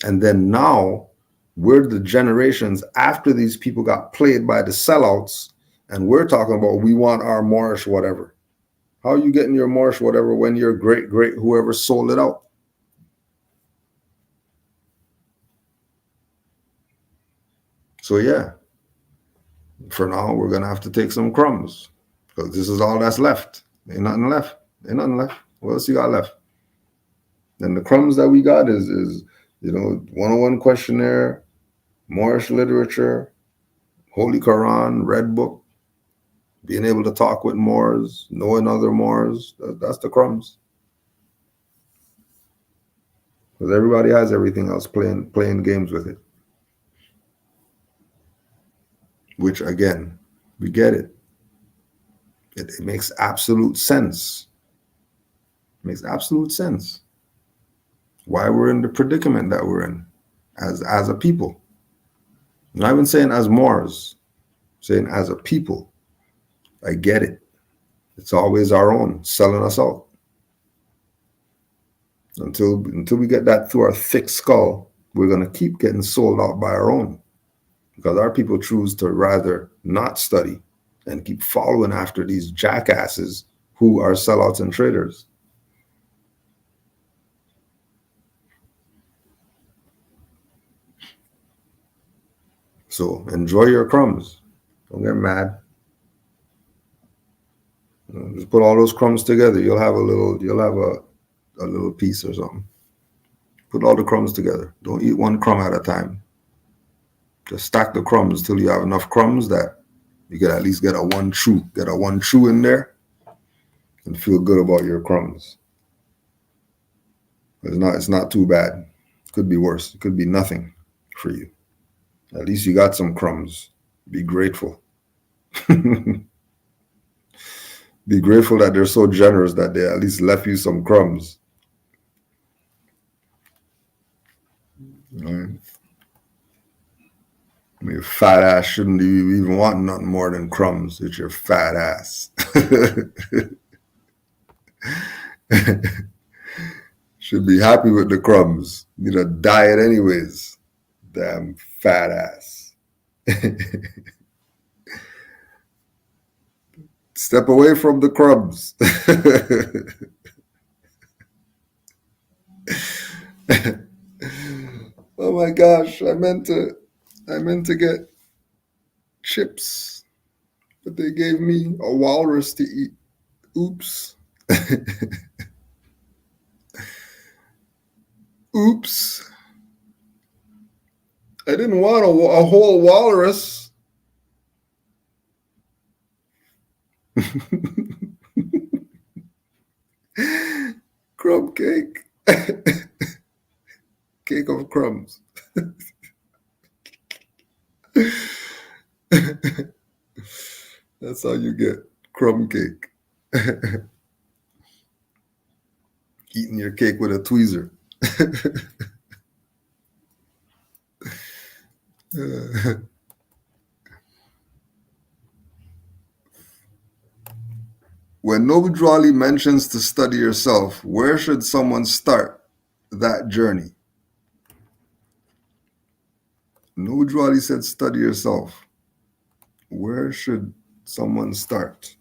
And then now we're the generations after these people got played by the sellouts, and we're talking about we want our Moorish whatever. How are you getting your Moorish whatever when your great whoever sold it out? So yeah, for now we're gonna have to take some crumbs because this is all that's left. Ain't nothing left. Ain't nothing left. What else you got left? And the crumbs that we got is 101 questionnaire, Moorish literature, Holy Quran, Red Book, being able to talk with Moors, knowing other Moors. That's the crumbs. Because everybody has everything else playing games with it. Which again, we get it. It makes absolute sense. It makes absolute sense. Why we're in the predicament that we're in as a people. I'm not even saying as Moors, I'm saying as a people. I get it. It's always our own selling us out. Until we get that through our thick skull, we're going to keep getting sold out by our own. Because our people choose to rather not study and keep following after these jackasses who are sellouts and traders. So enjoy your crumbs. Don't get mad. Just put all those crumbs together. You'll have a little piece or something. Put all the crumbs together. Don't eat one crumb at a time. Just stack the crumbs till you have enough crumbs that you can at least get a one chew in there and feel good about your crumbs. It's not too bad. It could be worse. It could be nothing for you. At least you got some crumbs. Be grateful. Be grateful that they're so generous that they at least left you some crumbs. Right? I mean, your fat ass shouldn't even want nothing more than crumbs. It's your fat ass. Should be happy with the crumbs. Need a diet anyways. Damn fat ass. Step away from the crumbs. Oh my gosh, I meant to get chips, but they gave me a walrus to eat. Oops. Oops. I didn't want a whole walrus. Crumb cake. Cake of crumbs. That's how you get crumb cake. Eating your cake with a tweezer. When Noble Drew Ali mentions to study yourself, where should someone start that journey? Noble Drew Ali said, study yourself. Where should someone start?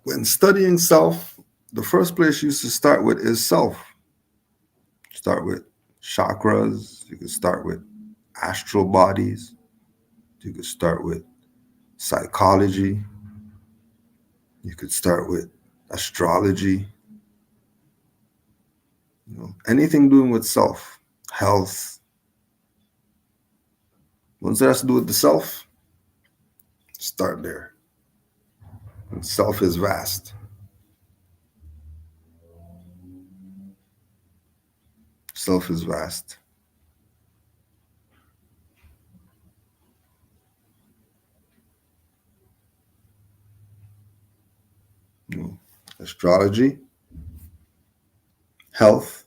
When studying self, the first place you should start with is self. Start with chakras. You can start with astral bodies. You could start with psychology. You could start with astrology. Anything doing with self, health. Once it has to do with the self, start there. And self is vast. Self is vast. Astrology, health,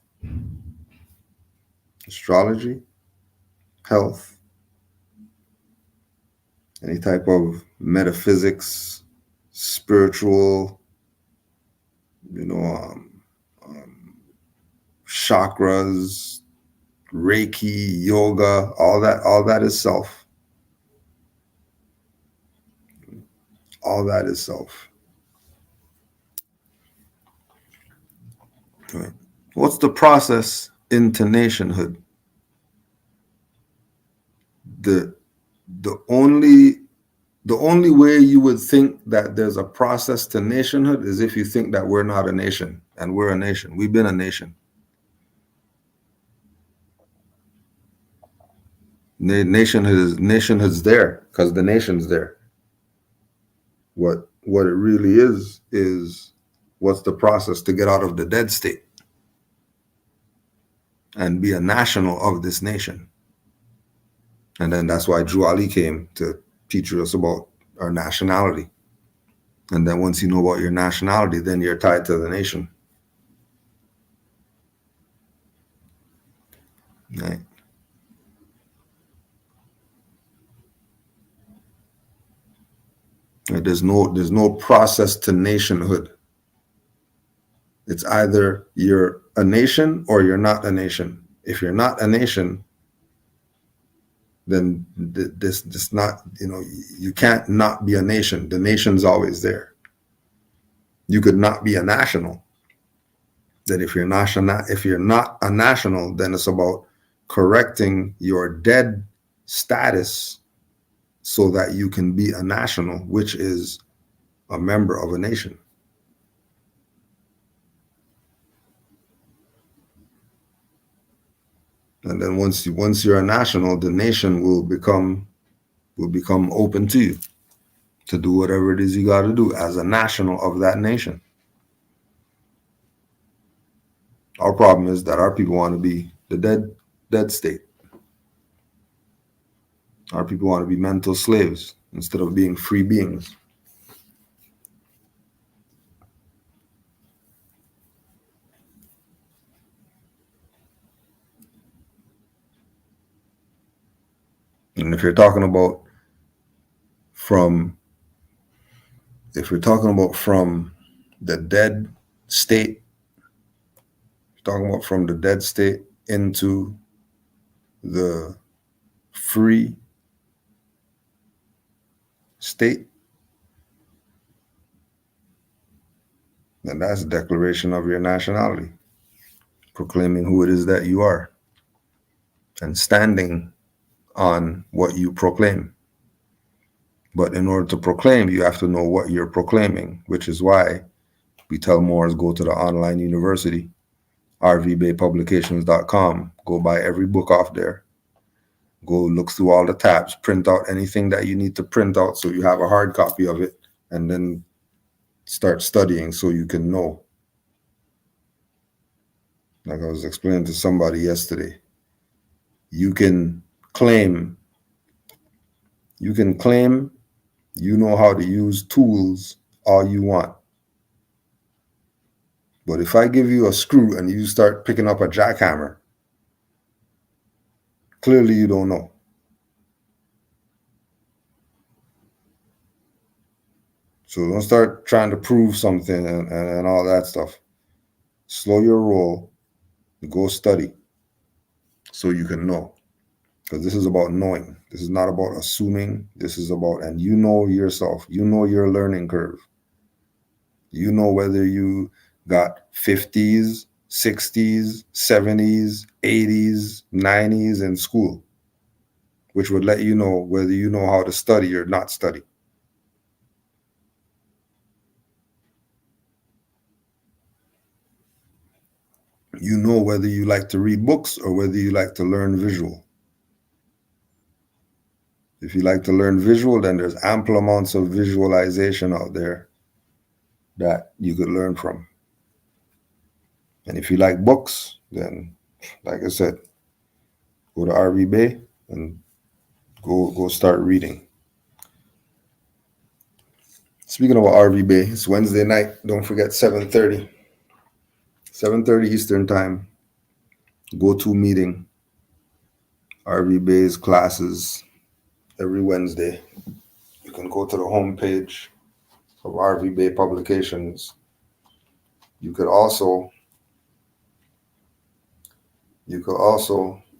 astrology, health, any type of metaphysics, spiritual, chakras, Reiki, yoga, all that is self. All that is self. Right. What's the process into nationhood? The only way you would think that there's a process to nationhood is if you think that we're not a nation, and we're a nation. We've been a nation. Nationhood's there because the nation's there. What it really is what's the process to get out of the dead state and be a national of this nation. And then that's why Drew Ali came to teach us about our nationality. And then once you know about your nationality, then you're tied to the nation. Right. There's no process to nationhood. It's either you're a nation or you're not a nation. If you're not a nation, then this not, you can't not be a nation. The nation's always there. You could not be a national. That if you're not a national, then it's about correcting your dead status so that you can be a national, which is a member of a nation. And then once you're a national, the nation will become open to you to do whatever it is you got to do as a national of that nation. Our problem is that our people want to be the dead state. Our people want to be mental slaves instead of being free beings. And if you're talking about from the dead state, talking about from the dead state into the free state, then that's a declaration of your nationality, proclaiming who it is that you are and standing on what you proclaim. But in order to proclaim, you have to know what you're proclaiming, which is why we tell Moors go to the online university, rvbaypublications.com. Go buy every book off there. Go look through all the tabs, print out anything that you need to print out so you have a hard copy of it, and then start studying so you can know. Like I was explaining to somebody yesterday, you can claim you know how to use tools all you want. But if I give you a screw and you start picking up a jackhammer, clearly you don't know. So don't start trying to prove something and all that stuff. Slow your roll, go study so you can know. Because this is about knowing. This is not about assuming. This is about, and you know yourself. You know your learning curve. You know whether you got 50s, 60s, 70s, 80s, 90s in school, which would let you know whether you know how to study or not study. You know whether you like to read books or whether you like to learn visual. If you like to learn visual, then there's ample amounts of visualization out there that you could learn from. And if you like books, then, like I said, go to RV Bay and go start reading. Speaking of RV Bay, it's Wednesday night. Don't forget 7:30. 7:30 Eastern Time. Go-to meeting. RV Bay's classes every Wednesday. You can go to the homepage of RV Bay Publications. You could also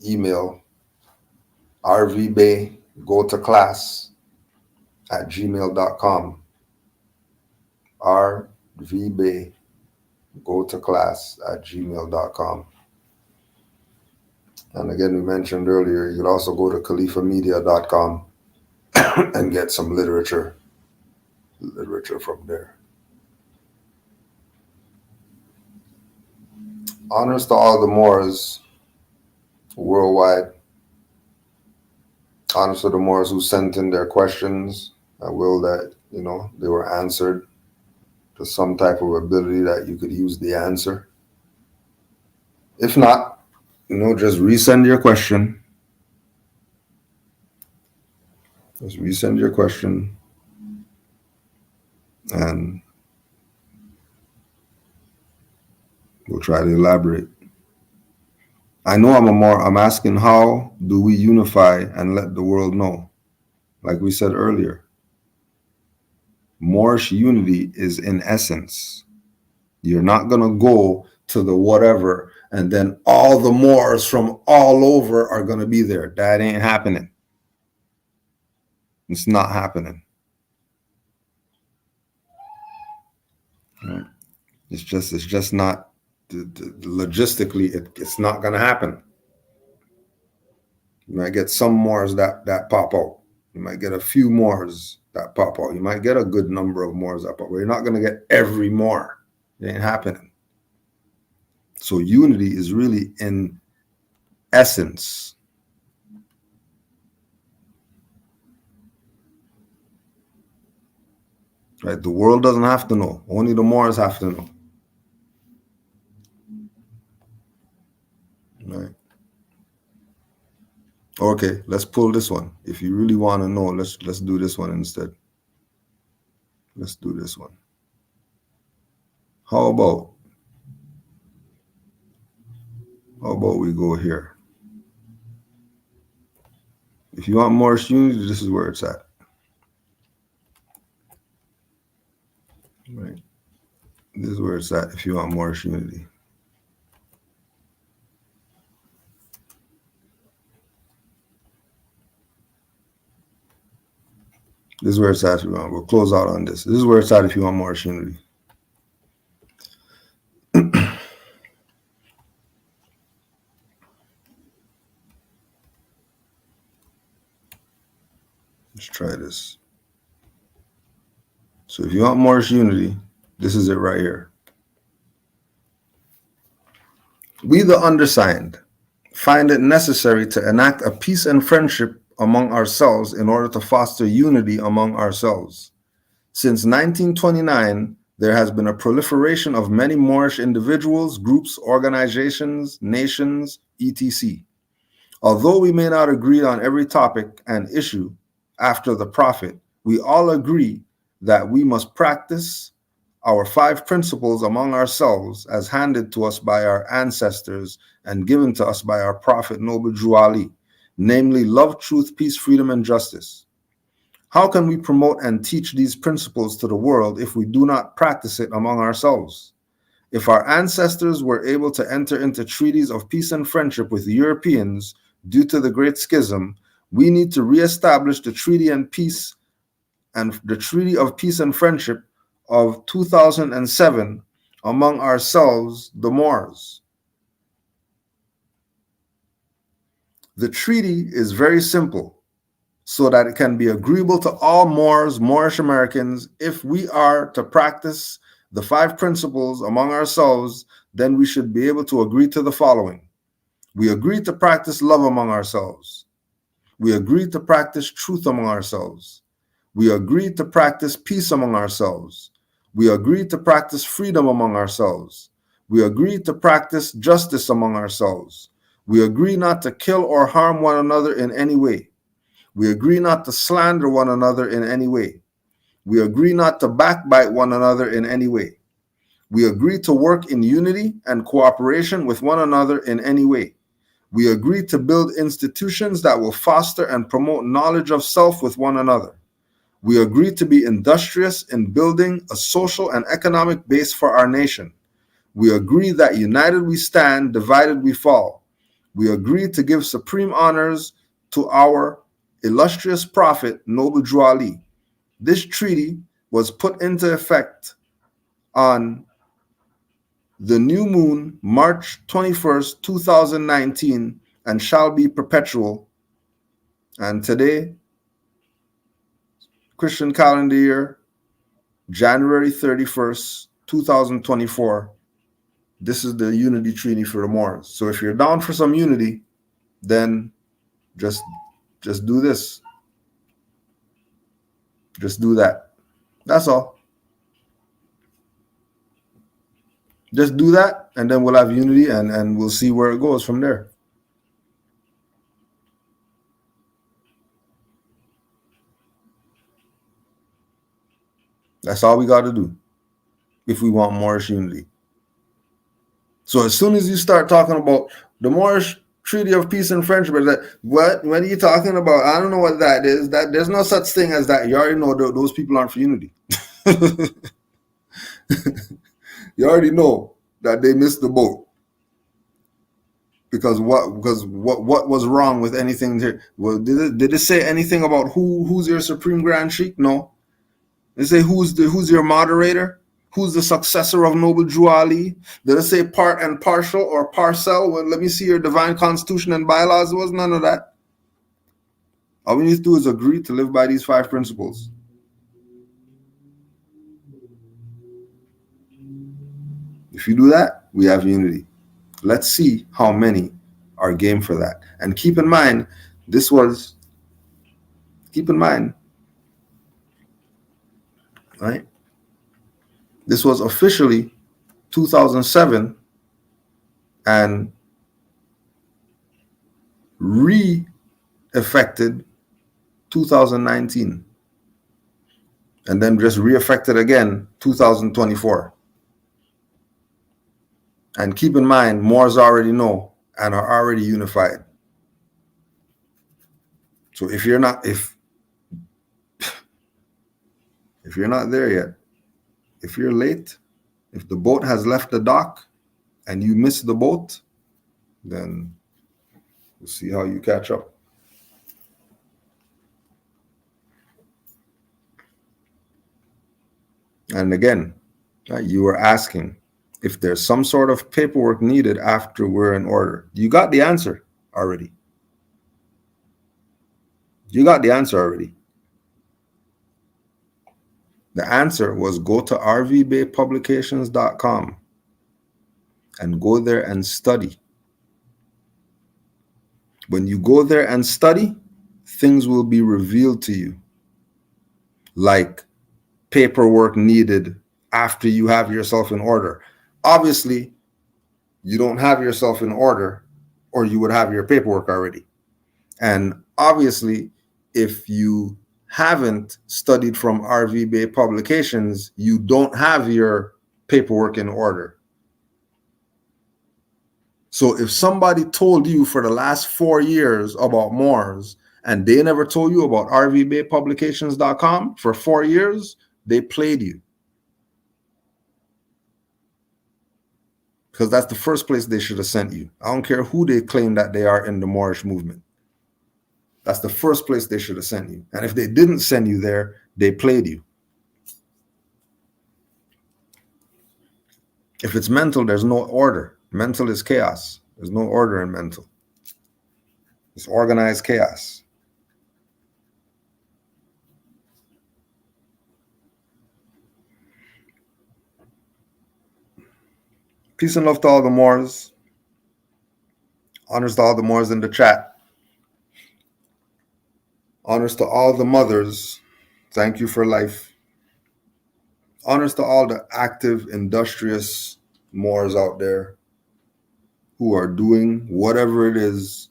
email rvbaygotoclass@gmail.com. rvbaygotoclass@gmail.com. And again, we mentioned earlier, you could also go to khalifamedia.com and get some literature from there. Honors to all the Moors worldwide. Honors to the Moors who sent in their questions. I will that, they were answered to some type of ability that you could use the answer. If not, just resend your question. Just resend your question. And we'll try to elaborate. I know I'm asking, how do we unify and let the world know? Like we said earlier, Moorish unity is in essence. You're not going to go to the whatever and then all the Moors from all over are going to be there. That ain't happening. It's not happening. Right? It's just not. Logistically, it's not going to happen. You might get some Moors that pop out. You might get a few Moors that pop out. You might get a good number of Moors that pop out. You're not going to get every Moor. It ain't happening. So unity is really in essence. Right? The world doesn't have to know. Only the Moors have to know. Right. Okay, let's pull this one. If you really want to know, let's do this one instead. Let's do this one. How about we go here? If you want Moorish unity, this is where it's at. Right. This is where it's at if you want Moorish unity. This is where it's at if you want. We'll close out on this. This is where it's at if you want Moorish unity. Let's try this. So if you want Moorish unity, this is it right here. We, the undersigned, find it necessary to enact a peace and friendship among ourselves in order to foster unity among ourselves. Since 1929, there has been a proliferation of many Moorish individuals, groups, organizations, nations, etc. Although we may not agree on every topic and issue after the Prophet, we all agree that we must practice our 5 principles among ourselves as handed to us by our ancestors and given to us by our Prophet Noble Drew Ali, namely love, truth, peace, freedom, and justice. How can we promote and teach these principles to the world if we do not practice it among ourselves? If our ancestors were able to enter into treaties of peace and friendship with Europeans due to the Great Schism, we need to reestablish the Treaty of Peace and Friendship of 2007 among ourselves, the Moors. The treaty is very simple, so that it can be agreeable to all Moors, Moorish Americans. If we are to practice the 5 principles among ourselves, then we should be able to agree to the following. We agree to practice love among ourselves. We agree to practice truth among ourselves. We agree to practice peace among ourselves. We agree to practice freedom among ourselves. We agree to practice justice among ourselves. We agree not to kill or harm one another in any way. We agree not to slander one another in any way. We agree not to backbite one another in any way. We agree to work in unity and cooperation with one another in any way. We agree to build institutions that will foster and promote knowledge of self with one another. We agree to be industrious in building a social and economic base for our nation. We agree that united we stand, divided we fall. We agree to give supreme honors to our illustrious prophet, Noble Drew Ali. This treaty was put into effect on the new moon, March 21st, 2019, and shall be perpetual. And today, Christian calendar year, January 31st, 2024, this is the unity treaty for the Moors. So if you're down for some unity, then just do this. Just do that. That's all. Just do that, and then we'll have unity, and we'll see where it goes from there. That's all we got to do if we want Moorish unity. So as soon as you start talking about the Moorish Treaty of Peace and Friendship, what are you talking about? I don't know what that is. That there's no such thing as that. You already know those people aren't for unity. You already know that they missed the boat. Because what was wrong with anything here? Well, did it say anything about who's your Supreme Grand Sheikh? No. Did it say who's your moderator? Who's the successor of Noble Drew Ali? Did it say part and partial or parcel? Well, let me see your divine constitution and bylaws. There was none of that. All we need to do is agree to live by these 5 principles. If you do that, we have unity. Let's see how many are game for that. And keep in mind, right? This was officially 2007 and re-effected 2019. And then just re-effected again 2024. And keep in mind, Moors already know and are already unified. So if you're not there yet, if you're late, if the boat has left the dock and you miss the boat, then we'll see how you catch up. And again, you were asking if there's some sort of paperwork needed after we're in order. You got the answer already. The answer was go to rvbaypublications.com and go there and study. When you go there and study, things will be revealed to you, like paperwork needed after you have yourself in order. Obviously, you don't have yourself in order, or you would have your paperwork already. And obviously, if you haven't studied from RV Bay Publications, you don't have your paperwork in order. So if somebody told you for the last 4 years about Moors and they never told you about rvbaypublications.com for 4 years, they played you. Because that's the first place they should have sent you. I don't care who they claim that they are in the Moorish movement. That's the first place they should have sent you. And if they didn't send you there, they played you. If it's mental, there's no order. Mental is chaos. There's no order in mental. It's organized chaos. Peace and love to all the Moors. Honors to all the Moors in the chat. Honors to all the mothers. Thank you for life. Honors to all the active, industrious Moors out there who are doing whatever it is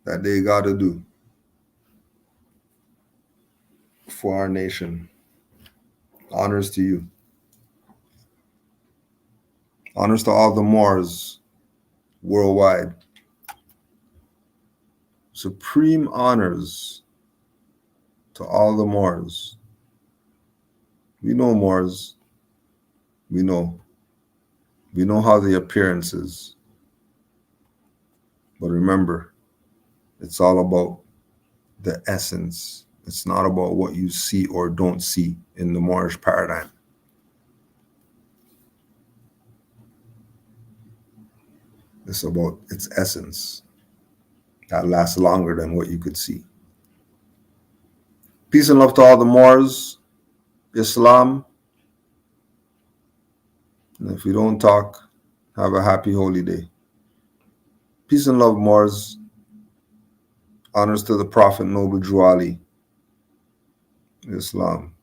that they got to do for our nation. Honors to you. Honors to all the Moors worldwide. Supreme honors to all the Moors. We know Moors. We know. We know how the appearance is. But remember, it's all about the essence. It's not about what you see or don't see in the Moorish paradigm. It's about its essence that lasts longer than what you could see. Peace and love to all the Moors, Islam. And if we don't talk, have a happy holy day. Peace and love, Moors. Honors to the Prophet Noble Drew Ali, Islam.